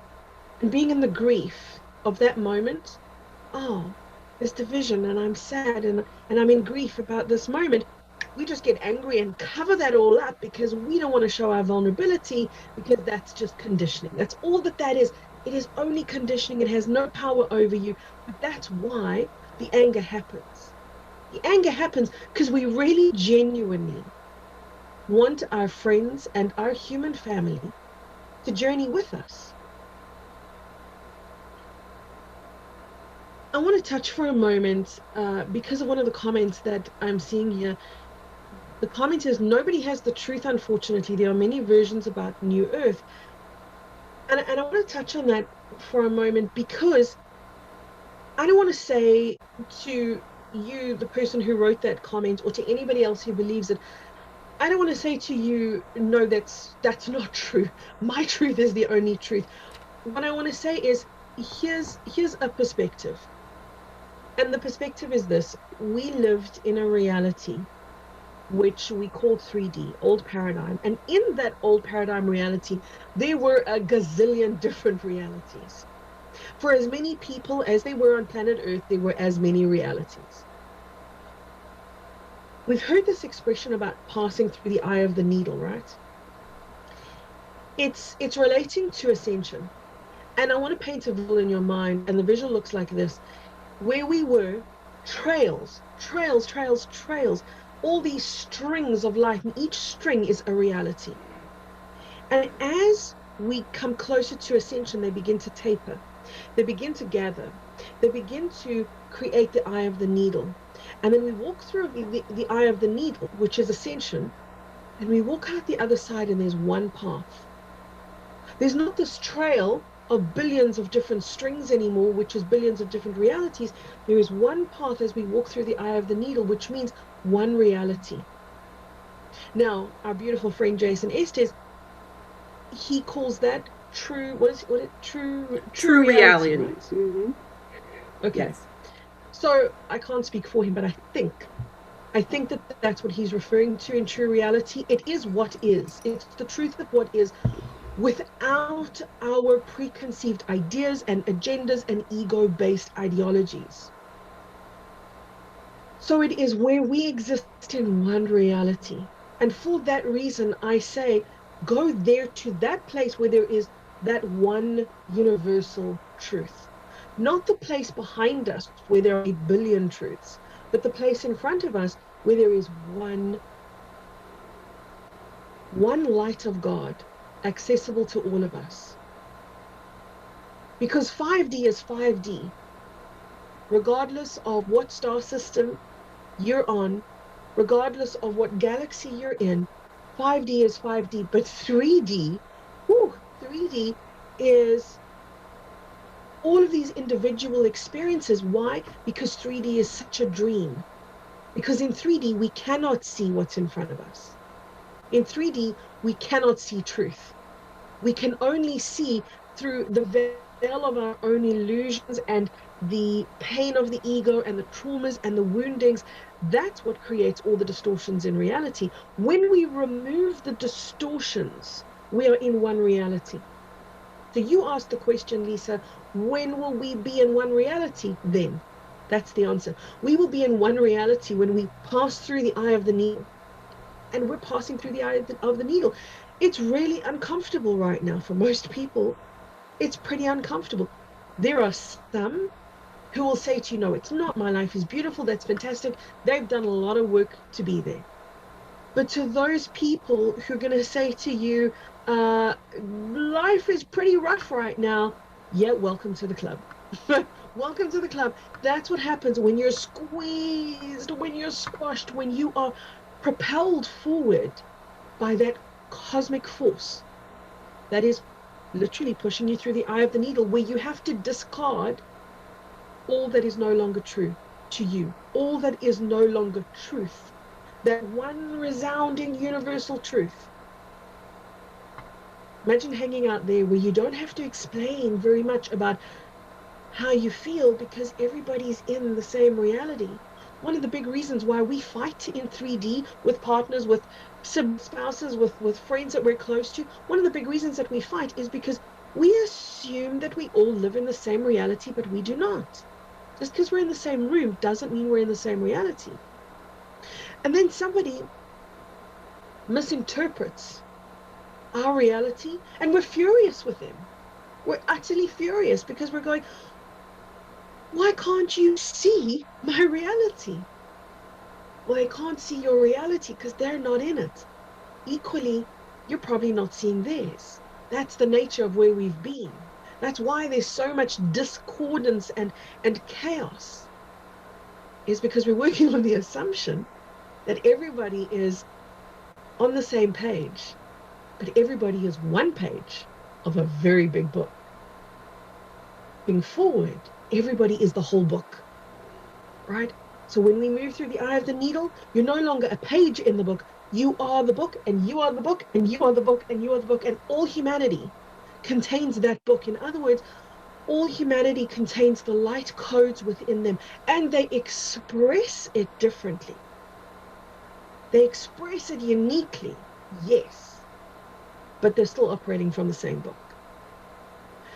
and being in the grief of that moment, oh, there's division and I'm sad and I'm in grief about this moment. We just get angry and cover that all up because we don't want to show our vulnerability because that's just conditioning. That's all that is. It is only conditioning. It has no power over you. But that's why the anger happens. The anger happens because we really genuinely want our friends and our human family to journey with us. I want to touch for a moment because of one of the comments that I'm seeing here. The comment is nobody has the truth, unfortunately. There are many versions about New Earth. And I want to touch on that for a moment because I don't want to say to you, the person who wrote that comment, or to anybody else who believes it, I don't want to say to you, no, that's not true. My truth is the only truth. What I want to say is here's a perspective. And the perspective is this: we lived in a reality which we called 3D, old paradigm. And in that old paradigm reality, there were a gazillion different realities. For as many people as they were on planet Earth, there were as many realities. We've heard this expression about passing through the eye of the needle, right? It's relating to ascension. And I want to paint a visual in your mind, and the visual looks like this. Where we were, trails, trails, trails, trails, all these strings of light, and each string is a reality. And as we come closer to ascension, they begin to taper, they begin to gather, they begin to create the eye of the needle. And then we walk through the eye of the needle, which is ascension, and we walk out the other side, and there's one path. There's not this trail of billions of different strings anymore, which is billions of different realities. There is one path as we walk through the eye of the needle, which means one reality. Now, our beautiful friend Jason Estes, he calls that true, what it true True reality, reality. right? Mm-hmm. Okay. Yes. So I can't speak for him, but I think that that's what he's referring to in true reality. It is what is. It's the truth of what is without our preconceived ideas and agendas and ego-based ideologies. So it is where we exist in one reality. And for that reason, I say, go there to that place where there is that one universal truth. Not the place behind us where there are a billion truths, but the place in front of us where there is one light of God accessible to all of us. Because 5D is 5D, regardless of what star system you're on, regardless of what galaxy you're in. 5D is 5D, but 3D, whew, 3D is all of these individual experiences. Why? Because 3D is such a dream. Because in 3D, we cannot see what's in front of us. In 3D, we cannot see truth. We can only see through the veil of our own illusions and the pain of the ego and the traumas and the woundings. That's what creates all the distortions in reality. When we remove the distortions, we are in one reality. So you asked the question, Lisa, when will we be in one reality? Then that's the answer. We will be in one reality when we pass through the eye of the needle. And we're passing through the eye of the needle. It's really uncomfortable right now for most people. It's pretty uncomfortable. There are some who will say to you, no, it's not. My life is beautiful. That's fantastic. They've done a lot of work to be there. But to those people who are going to say to you, life is pretty rough right now, yeah, welcome to the club. Welcome to the club. That's what happens when you're squeezed, when you're squashed, when you are propelled forward by that cosmic force that is literally pushing you through the eye of the needle, where you have to discard all that is no longer true to you, all that is no longer truth, that one resounding universal truth. Imagine hanging out there where you don't have to explain very much about how you feel because everybody's in the same reality. One of the big reasons why we fight in 3D with partners, with spouses, with friends that we're close to, one of the big reasons that we fight is because we assume that we all live in the same reality, but we do not. Just because we're in the same room doesn't mean we're in the same reality. And then somebody misinterprets our reality and we're furious with them. We're utterly furious because we're going, why can't you see my reality? Well, they can't see your reality because they're not in it. Equally, you're probably not seeing theirs. That's the nature of where we've been. That's why there's so much discordance and chaos, is because we're working on the assumption that everybody is on the same page, but everybody is one page of a very big book. Moving forward, everybody is the whole book, right? So when we move through the eye of the needle, you're no longer a page in the book. You are the book, and you are the book, and you are the book, and you are the book, and all humanity contains that book. In other words, all humanity contains the light codes within them, and they express it differently. They express it uniquely, yes, but they're still operating from the same book.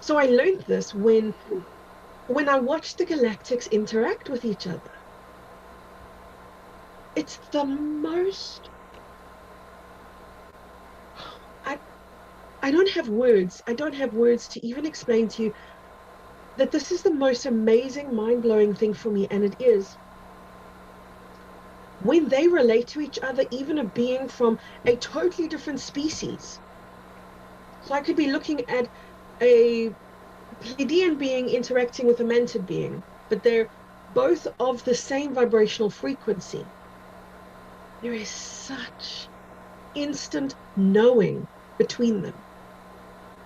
So I learned this when I watched the galactics interact with each other. It's the most, I, I don't have words. I don't have words to even explain to you that this is the most amazing, mind-blowing thing for me. And it is when they relate to each other, even a being from a totally different species. So I could be looking at a Pleiadian being interacting with a Mantid being, but they're both of the same vibrational frequency. There is such instant knowing between them.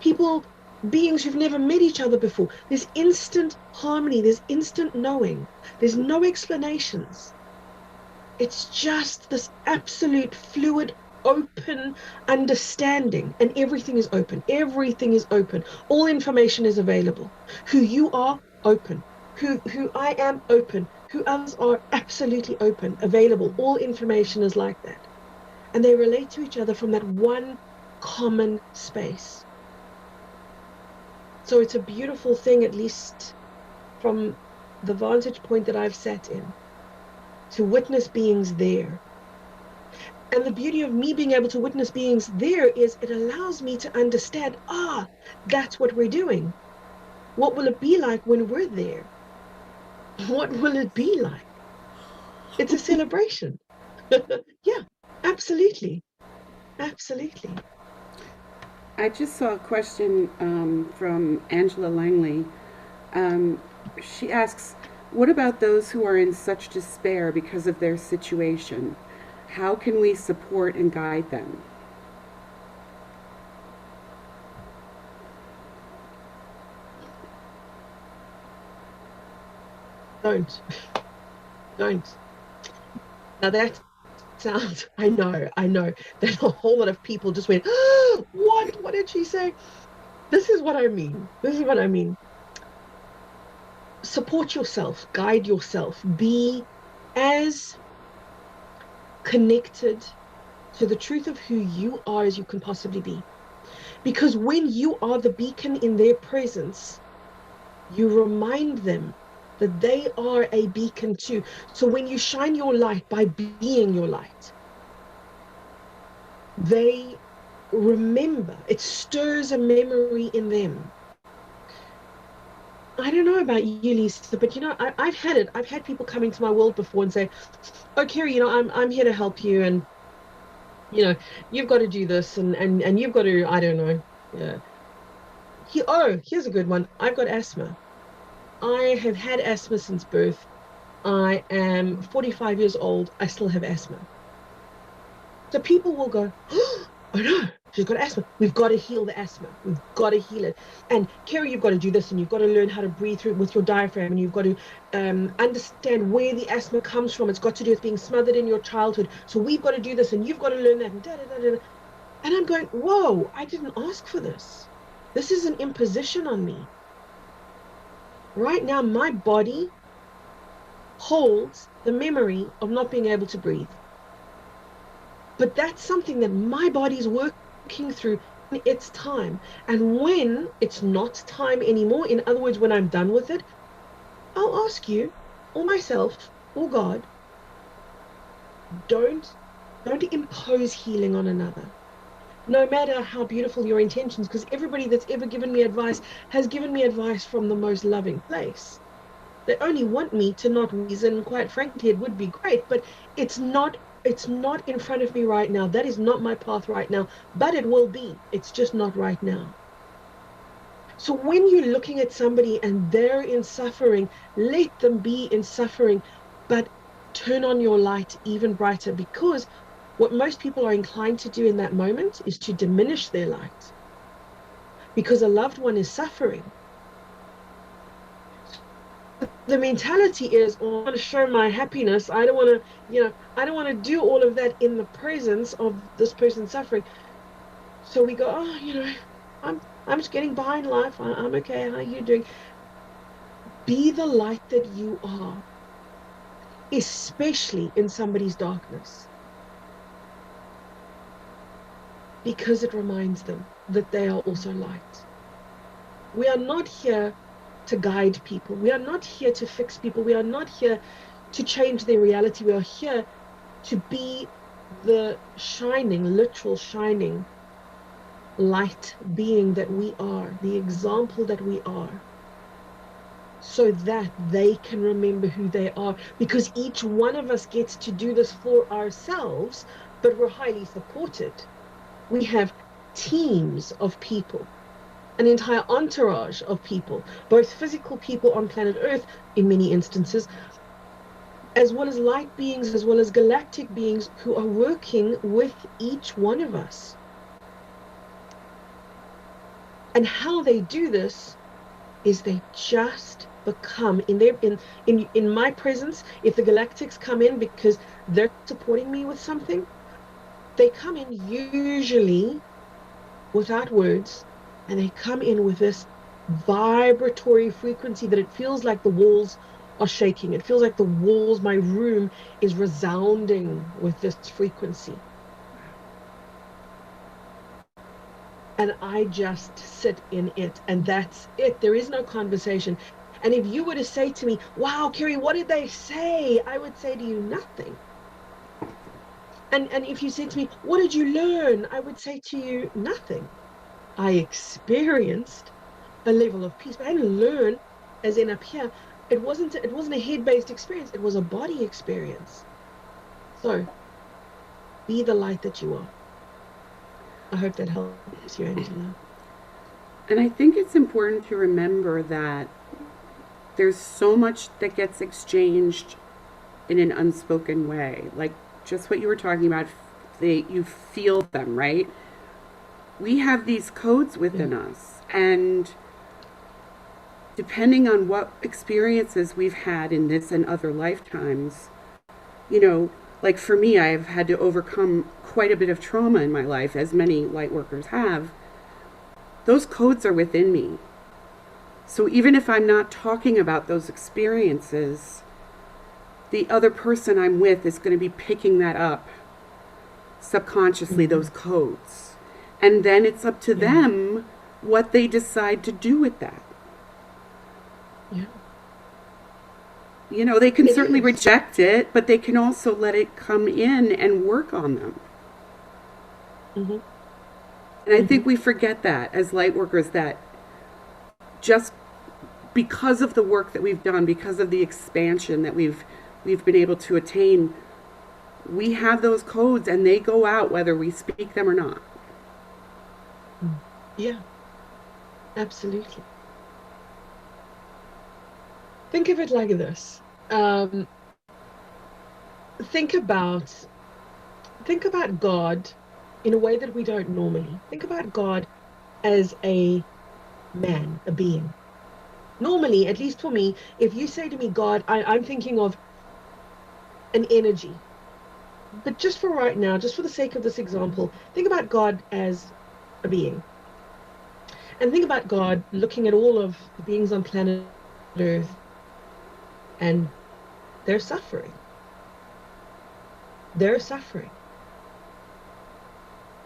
People, beings who've never met each other before, there's instant harmony, there's instant knowing, there's no explanations. It's just this absolute fluid, open understanding, and everything is open. Everything is open. All information is available. Who you are, open. Who I am, open. Who others are, absolutely open, available. All information is like that. And they relate to each other from that one common space. So it's a beautiful thing, at least from the vantage point that I've sat in, to witness beings there. And the beauty of me being able to witness beings there is it allows me to understand, that's what we're doing. What will it be like when we're there? What will it be like? It's a celebration. Yeah, absolutely. Absolutely. I just saw a question from Angela Langley. She asks, what about those who are in such despair because of their situation? How can we support and guide them? don't, don't. Now that sounds, I know that a whole lot of people just went, oh, what did she say? This is what I mean. This is what I mean. Support yourself, guide yourself, be as connected to the truth of who you are as you can possibly be. Because when you are the beacon in their presence, you remind them that they are a beacon too. So when you shine your light by being your light, they remember, it stirs a memory in them. I don't know about you, Lisa, but I've had it. I've had people come into my world before and say, "Oh, Kerry, I'm here to help you, and you've got to do this, and you've got to, I don't know, yeah." Here's a good one. I've got asthma. I have had asthma since birth. I am 45 years old. I still have asthma. So people will go, oh no, she's got asthma. We've got to heal the asthma. We've got to heal it. And Kerry, you've got to do this, and you've got to learn how to breathe through it with your diaphragm, and you've got to understand where the asthma comes from. It's got to do with being smothered in your childhood. So we've got to do this, and you've got to learn that. And da, da, da, da. And I'm going, whoa, I didn't ask for this. This is an imposition on me. Right now, my body holds the memory of not being able to breathe. But that's something that my body's working through in its time. And when it's not time anymore, in other words, when I'm done with it, I'll ask you, or myself, or God, don't impose healing on another. No matter how beautiful your intentions, because everybody that's ever given me advice has given me advice from the most loving place. They only want me to not wheeze, and quite frankly, it would be great, but it's not in front of me right now. That is not my path right now, but it will be. It's just not right now. So when you're looking at somebody and they're in suffering, let them be in suffering, but turn on your light even brighter, because what most people are inclined to do in that moment is to diminish their light because a loved one is suffering. The mentality is, oh, I want to show my happiness. I don't want to, I don't want to do all of that in the presence of this person suffering. So we go, oh, I'm just getting by in life. I'm okay. How are you doing? Be the light that you are, especially in somebody's darkness, because it reminds them that they are also light. We are not here to guide people. We are not here to fix people. We are not here to change their reality. We are here to be the shining, literal shining light being that we are, the example that we are, so that they can remember who they are, because each one of us gets to do this for ourselves, but we're highly supported. We have teams of people, an entire entourage of people, both physical people on planet Earth in many instances, as well as light beings, as well as galactic beings who are working with each one of us. And how they do this is they just become in my presence. If the galactics come in because they're supporting me with something, they come in usually without words, and they come in with this vibratory frequency that it feels like the walls are shaking. It feels like the walls, my room is resounding with this frequency. And I just sit in it, and that's it. There is no conversation. And if you were to say to me, wow, Kerry, what did they say? I would say to you, nothing. And if you said to me, what did you learn? I would say to you, nothing. I experienced a level of peace, but I didn't learn as in up here. It wasn't a head-based experience. It was a body experience. So be the light that you are. I hope that helps you, Angela. And I think it's important to remember that there's so much that gets exchanged in an unspoken way. Like just what you were talking about, you feel them, right? We have these codes within us, and depending on what experiences we've had in this and other lifetimes, you know, like for me, I've had to overcome quite a bit of trauma in my life, as many light workers have. Those codes are within me. So even if I'm not talking about those experiences, the other person I'm with is going to be picking that up subconsciously, those codes. And then it's up to them what they decide to do with that. Yeah. You know, they can certainly reject it, but they can also let it come in and work on them. And I think we forget that as light workers, that just because of the work that we've done, because of the expansion that we've been able to attain, we have those codes and they go out whether we speak them or not. Yeah, absolutely. Think of it like this. Think about God in a way that we don't normally. Think about God as a man, a being. Normally, at least for me, if you say to me God, I'm thinking of an energy. But just for right now, just for the sake of this example, think about God as a being. And think about God looking at all of the beings on planet Earth, and they're suffering. They're suffering.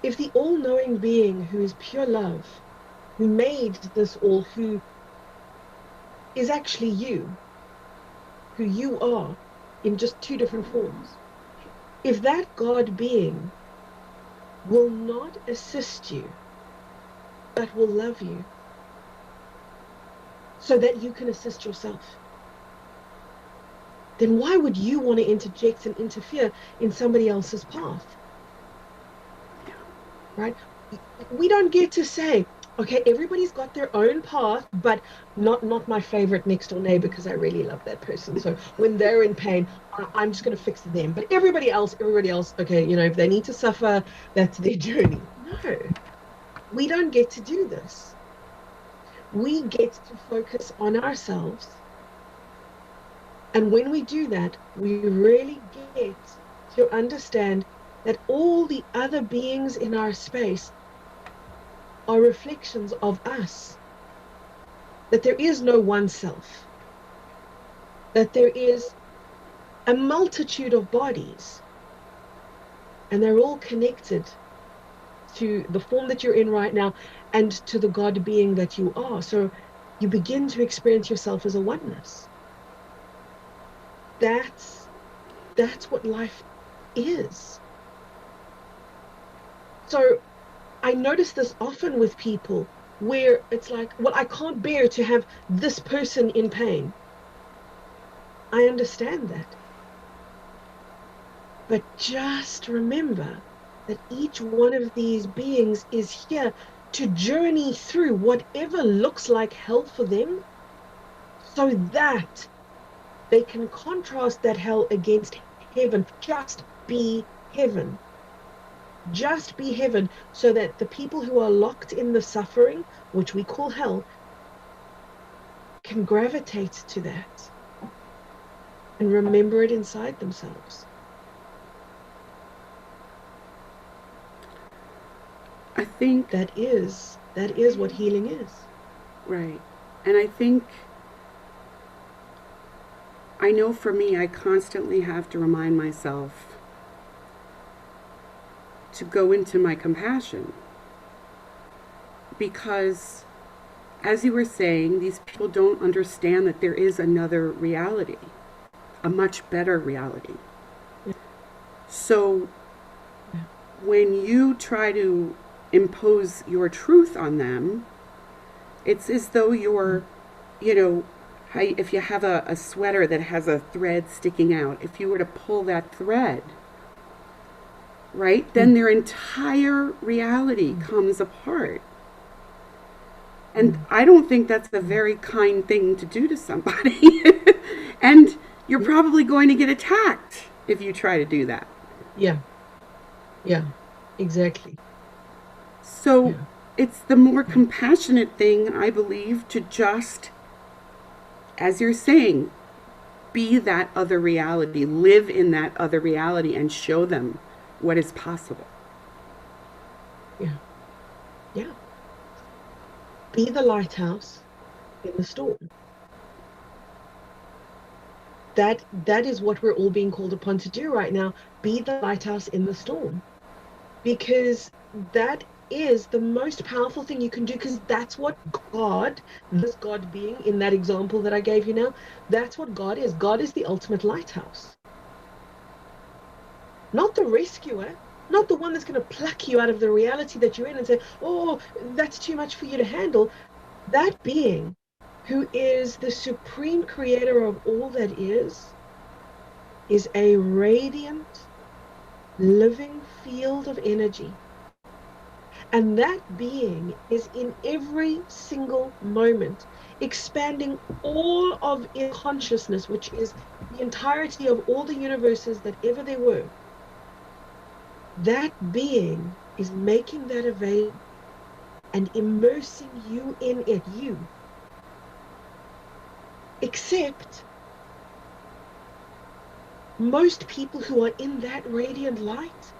If the all-knowing being who is pure love, who made this all, who is actually you, who you are in just two different forms, if that God being will not assist you, but will love you so that you can assist yourself, then why would you want to interject and interfere in somebody else's path? Right? We don't get to say, okay, everybody's got their own path, but not my favorite next door neighbor because I really love that person. So when they're in pain, I'm just going to fix them. But everybody else, okay, you know, if they need to suffer, that's their journey. No, we don't get to do this. We get to focus on ourselves. And when we do that, we really get to understand that all the other beings in our space are reflections of us. That there is no one self. That there is a multitude of bodies. And they're all connected to the form that you're in right now and to the God being that you are. So you begin to experience yourself as a oneness. That's what life is. So I notice this often with people where it's like, well, I can't bear to have this person in pain. I understand that. But just remember that each one of these beings is here to journey through whatever looks like hell for them, so that they can contrast that hell against heaven. Just be heaven. Just be heaven, so that the people who are locked in the suffering, which we call hell, can gravitate to that and remember it inside themselves. I think that is what healing is. Right. And I know for me, I constantly have to remind myself to go into my compassion. Because, as you were saying, these people don't understand that there is another reality, a much better reality. Yeah. So, when you try to impose your truth on them, it's as though you're, you know, if you have a sweater that has a thread sticking out, if you were to pull that thread, right, then their entire reality comes apart. And I don't think that's a very kind thing to do to somebody. And you're probably going to get attacked if you try to do that. Yeah, exactly. So it's the more compassionate thing, I believe, to just as you're saying, be that other reality, live in that other reality, and show them what is possible. Yeah. Yeah. Be the lighthouse in the storm. That is what we're all being called upon to do right now. Be the lighthouse in the storm. Because that is the most powerful thing you can do, because that's what God, this God being in that example that I gave you now, that's what God is. God is the ultimate lighthouse. Not the rescuer, not the one that's going to pluck you out of the reality that you're in and say, oh, that's too much for you to handle. That being who is the supreme creator of all that is a radiant, living field of energy. And that being is in every single moment, expanding all of its consciousness, which is the entirety of all the universes that ever there were. That being is making that available and immersing you in it, you. Except most people who are in that radiant light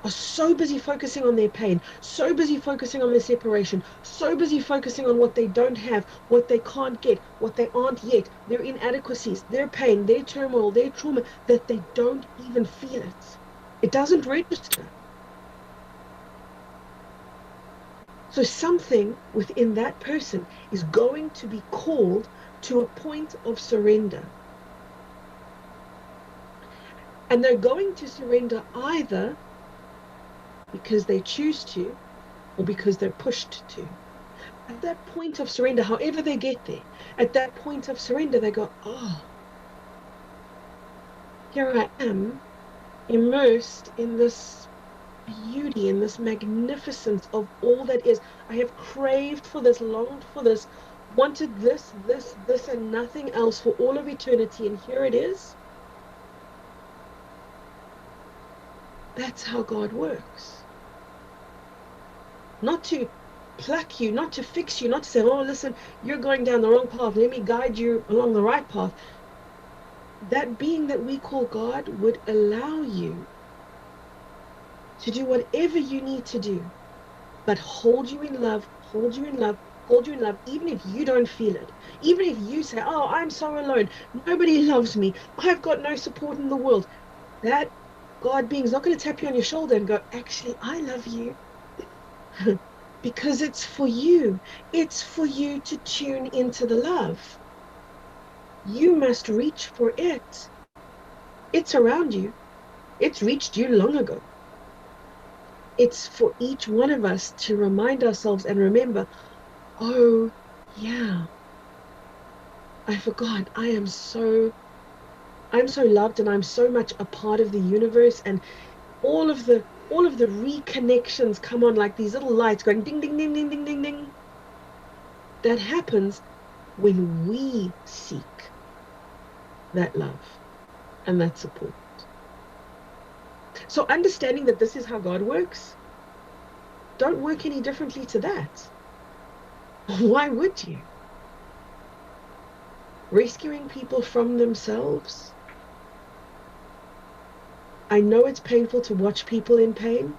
are so busy focusing on their pain, so busy focusing on their separation, so busy focusing on what they don't have, what they can't get, what they aren't yet, their inadequacies, their pain, their turmoil, their trauma, that they don't even feel it. It doesn't register. So something within that person is going to be called to a point of surrender. And they're going to surrender either because they choose to or because they're pushed to. At that point of surrender, however they get there, at that point of surrender, they go, oh, here I am, immersed in this beauty, in this magnificence of all that is. I have craved for this, longed for this, wanted this, and nothing else for all of eternity. And here it is. That's how God works. Not to pluck you, not to fix you, not to say, oh, listen, you're going down the wrong path. Let me guide you along the right path. That being that we call God would allow you to do whatever you need to do, but hold you in love, hold you in love, hold you in love, even if you don't feel it. Even if you say, oh, I'm so alone. Nobody loves me. I've got no support in the world. That God being is not going to tap you on your shoulder and go, actually, I love you. Because it's for you. It's for you to tune into the love. You must reach for it. It's around you. It's reached you long ago. It's for each one of us to remind ourselves and remember, oh, yeah, I forgot. I'm so loved, and I'm so much a part of the universe, and all of the reconnections come on like these little lights going ding, ding, ding, ding, ding, ding, ding. That happens when we seek that love and that support. So understanding that this is how God works, don't work any differently to that. Why would you? Rescuing people from themselves. I know it's painful to watch people in pain,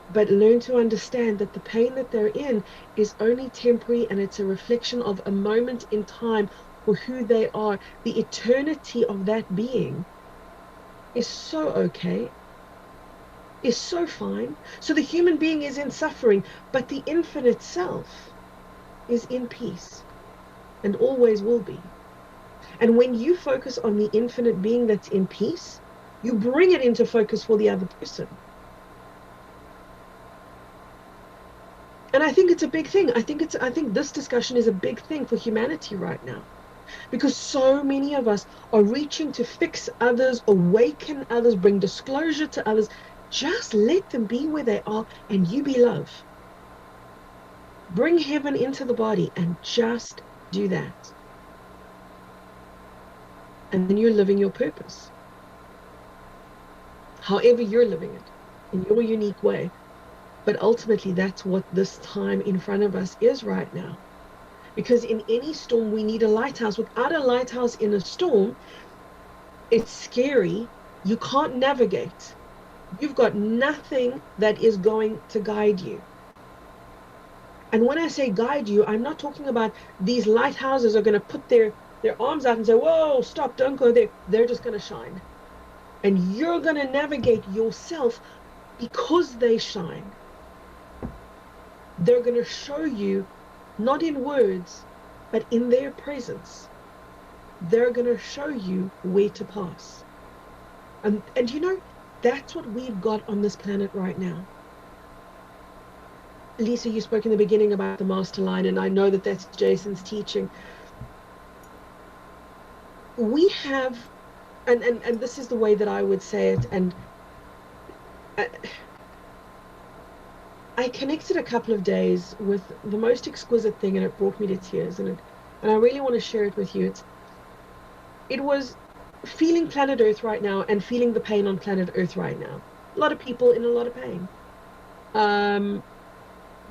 but learn to understand that the pain that they're in is only temporary, and it's a reflection of a moment in time for who they are. The eternity of that being is so okay, is so fine. So the human being is in suffering, but the infinite self is in peace and always will be. And when you focus on the infinite being that's in peace, you bring it into focus for the other person. And I think it's a big thing. I think this discussion is a big thing for humanity right now, because so many of us are reaching to fix others, awaken others, bring disclosure to others. Just let them be where they are, and you be love. Bring heaven into the body and just do that. And then you're living your purpose. However you're living it, in your unique way. But ultimately, that's what this time in front of us is right now. Because in any storm, we need a lighthouse. Without a lighthouse in a storm, it's scary. You can't navigate. You've got nothing that is going to guide you. And when I say guide you, I'm not talking about these lighthouses are going to put their arms out and say, whoa, stop, don't go there. They're just going to shine. And you're going to navigate yourself because they shine. They're going to show you, not in words, but in their presence. They're going to show you where to pass. And you know, that's what we've got on this planet right now. Lisa, you spoke in the beginning about the master line, and I know that that's Jason's teaching. We have, and this is the way that I would say it, and I connected a couple of days with the most exquisite thing, and it brought me to tears, and I really want to share it with you. It was feeling planet Earth right now and feeling the pain on planet Earth right now. A lot of people in a lot of pain.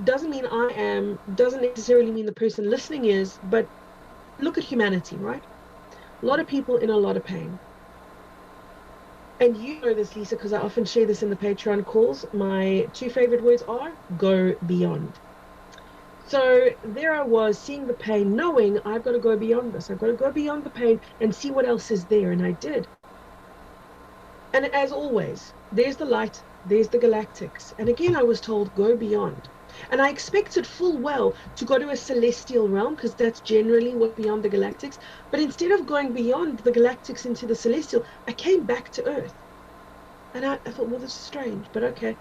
Doesn't mean I am, doesn't necessarily mean the person listening is, but look at humanity, right? A lot of people in a lot of pain. And you know this, Lisa, because I often share this in the Patreon calls. My 2 favorite words are go beyond. So there I was seeing the pain, knowing I've got to go beyond this. I've got to go beyond the pain and see what else is there. And I did. And as always, there's the light, there's the galactics. And again, I was told, go beyond. And I expected full well to go to a celestial realm, because that's generally what beyond the galactics. But instead of going beyond the galactics into the celestial, I came back to Earth. And I thought, well, this is strange, but okay.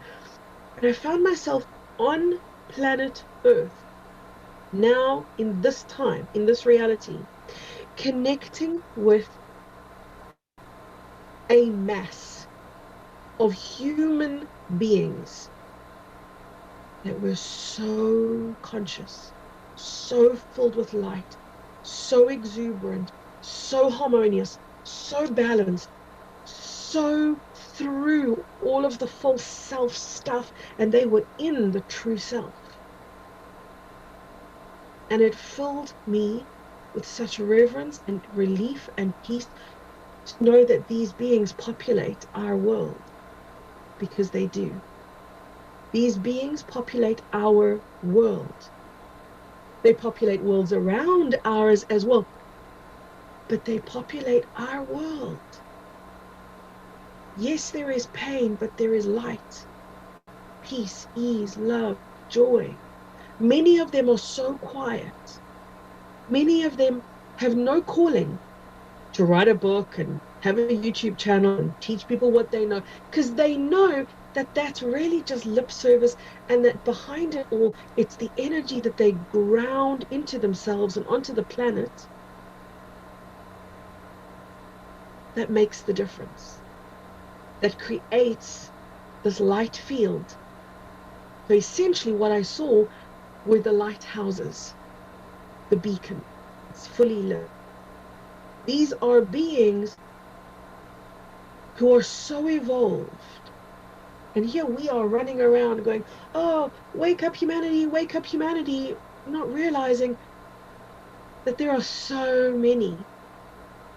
And I found myself on planet Earth, now in this time, in this reality, connecting with a mass of human beings that were so conscious, so filled with light, so exuberant, so harmonious, so balanced, so through all of the false self stuff, and they were in the true self. And it filled me with such reverence and relief and peace to know that these beings populate our world, because they do. These beings populate our world. They populate worlds around ours as well, but they populate our world. Yes, there is pain, but there is light, peace, ease, love, joy. Many of them are so quiet. Many of them have no calling to write a book and have a YouTube channel and teach people what they know, because they know that that's really just lip service, and that behind it all, it's the energy that they ground into themselves and onto the planet that makes the difference, that creates this light field. So essentially what I saw were the lighthouses, the beacon. It's fully lit. These are beings who are so evolved. And here we are running around going, oh, wake up humanity, not realizing that there are so many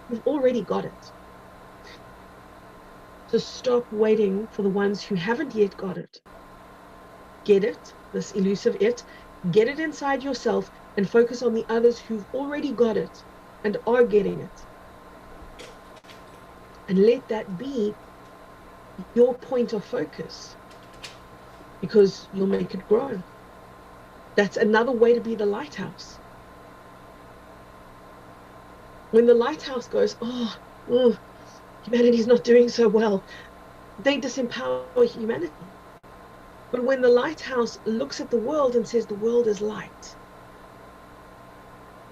who've already got it. So stop waiting for the ones who haven't yet got it. Get it, this elusive it, get it inside yourself, and focus on the others who've already got it and are getting it. And let that be your point of focus, because you'll make it grow. That's another way to be the lighthouse. When the lighthouse goes, oh, humanity's not doing so well, they disempower humanity. But when the lighthouse looks at the world and says the world is light,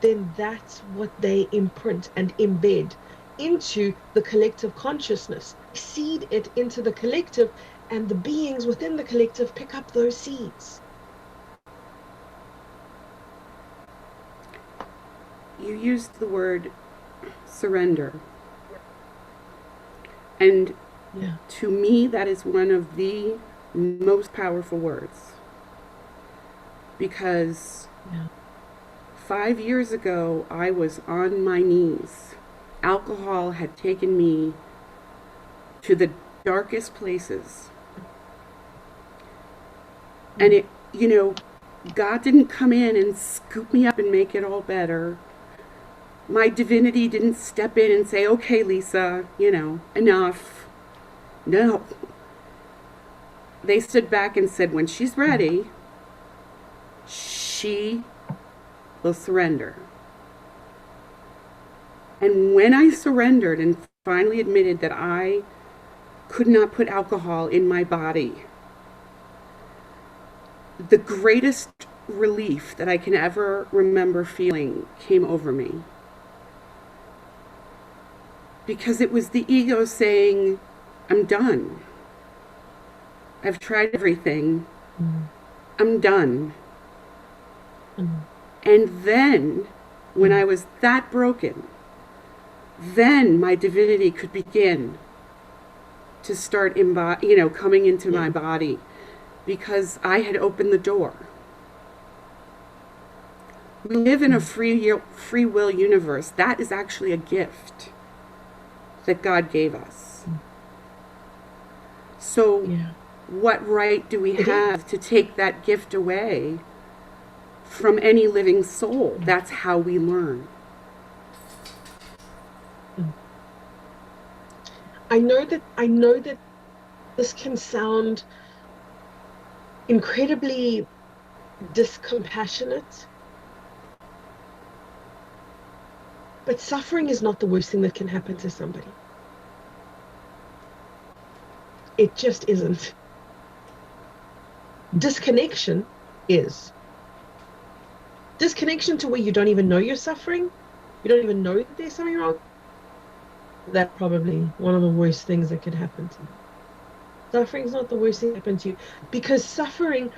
then that's what they imprint and embed into the collective consciousness, seed it into the collective, and the beings within the collective pick up those seeds. You used the word surrender. And to me, that is one of the most powerful words. Because 5 years ago, I was on my knees. Alcohol had taken me to the darkest places. And God didn't come in and scoop me up and make it all better. My divinity didn't step in and say, okay, Lisa, enough. No. They stood back and said, when she's ready, she will surrender. And when I surrendered and finally admitted that I could not put alcohol in my body, the greatest relief that I can ever remember feeling came over me. Because it was the ego saying, I'm done. I've tried everything. I'm done. And then, when I was that broken, then my divinity could begin to start coming into my body, because I had opened the door. We live in a free will universe. That is actually a gift that God gave us. So what right do we have to take that gift away from any living soul? That's how we learn. I know that this can sound incredibly discompassionate, but suffering is not the worst thing that can happen to somebody. It just isn't. Disconnection is. Disconnection to where you don't even know you're suffering, you don't even know that there's something wrong. That's probably one of the worst things that could happen to you. Suffering is not the worst thing that happens to you, because suffering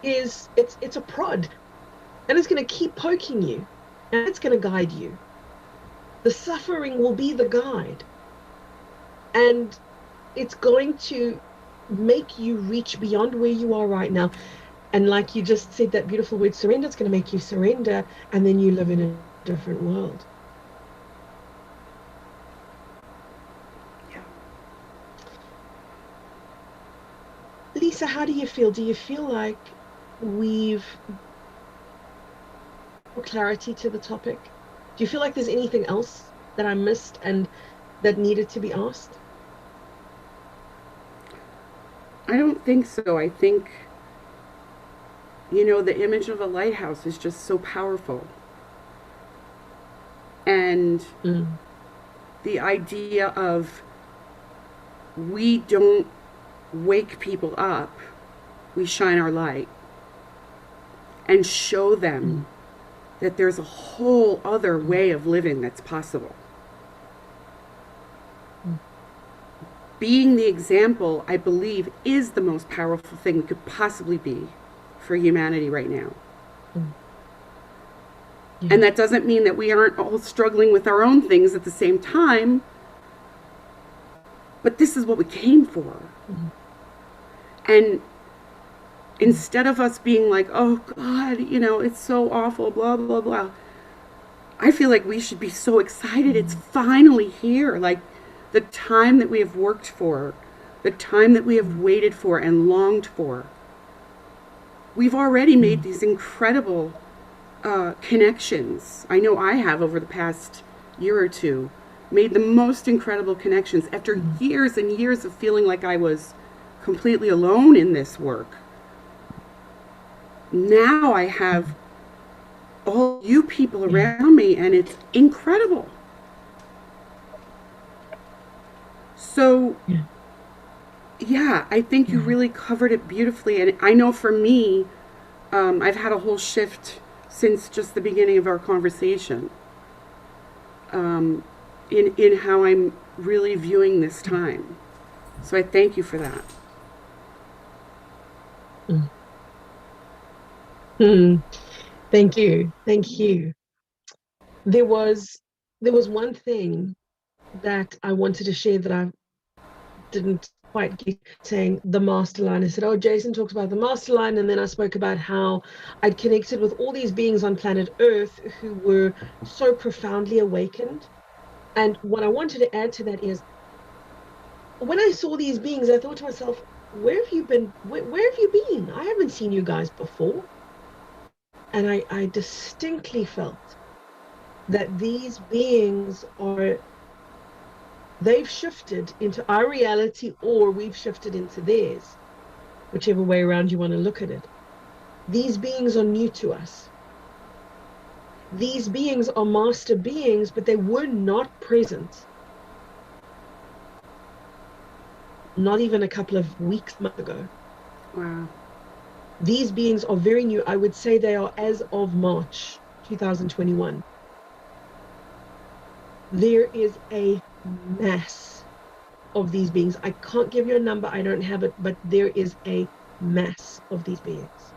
is, it's a prod, and it's going to keep poking you, and it's going to guide you. The suffering will be the guide, and it's going to make you reach beyond where you are right now. And like you just said, that beautiful word surrender, it's going to make you surrender, and then you live in a different world. Lisa, how do you feel? Do you feel like we've brought clarity to the topic? Do you feel like there's anything else that I missed and that needed to be asked? I don't think so. I think, the image of a lighthouse is just so powerful. And the idea of, we don't wake people up, we shine our light and show them that there's a whole other way of living that's possible. Being the example, I believe, is the most powerful thing we could possibly be for humanity right now. And that doesn't mean that we aren't all struggling with our own things at the same time, but this is what we came for. And instead of us being like, oh God, it's so awful, blah, blah, blah, I feel like we should be so excited it's finally here. Like, the time that we have worked for, the time that we have waited for and longed for. We've already made these incredible connections. I know I have, over the past year or two, made the most incredible connections after years and years of feeling like I was completely alone in this work. Now I have all you people around me, and it's incredible. So, I think you really covered it beautifully. And I know for me, I've had a whole shift since just the beginning of our conversation in how I'm really viewing this time. So I thank you for that. Thank you. Thank you. There was one thing that I wanted to share that I didn't quite saying the master line. I said, oh, Jason talks about the master line. And then I spoke about how I'd connected with all these beings on planet Earth who were so profoundly awakened. And what I wanted to add to that is, when I saw these beings, I thought to myself, where have you been? Where have you been? I haven't seen you guys before. And I distinctly felt that these beings they've shifted into our reality, or we've shifted into theirs, whichever way around you want to look at it. These beings are new to us. These beings are master beings, but they were not present. Not even a couple of weeks ago. Wow. These beings are very new. I would say they are as of March 2021. There is a mass of these beings. I can't give you a number, I don't have it, but there is a mass of these beings.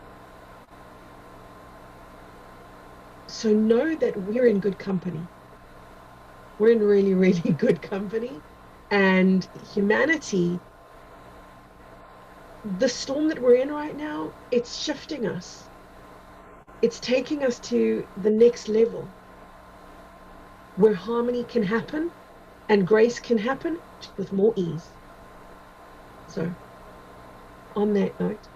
So know that we're in good company. We're in really, really good company. And humanity, the storm that we're in right now, it's shifting us. It's taking us to the next level where harmony can happen and grace can happen with more ease. So on that note,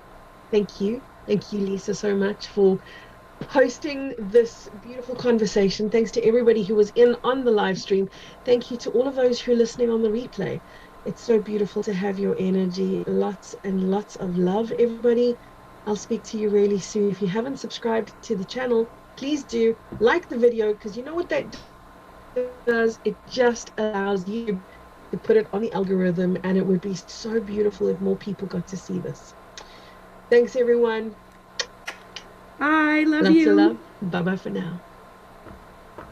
thank you, Lisa, so much for hosting this beautiful conversation. Thanks to everybody who was in on the live stream. Thank you to all of those who are listening on the replay. It's so beautiful to have your energy. Lots and lots of love, everybody. I'll speak to you really soon. If you haven't subscribed to the channel, please do like the video, because you know what that does? It just allows you to put it on the algorithm, and it would be so beautiful if more people got to see this. Thanks, everyone. Bye. Love Lots you. of love. Bye-bye for now.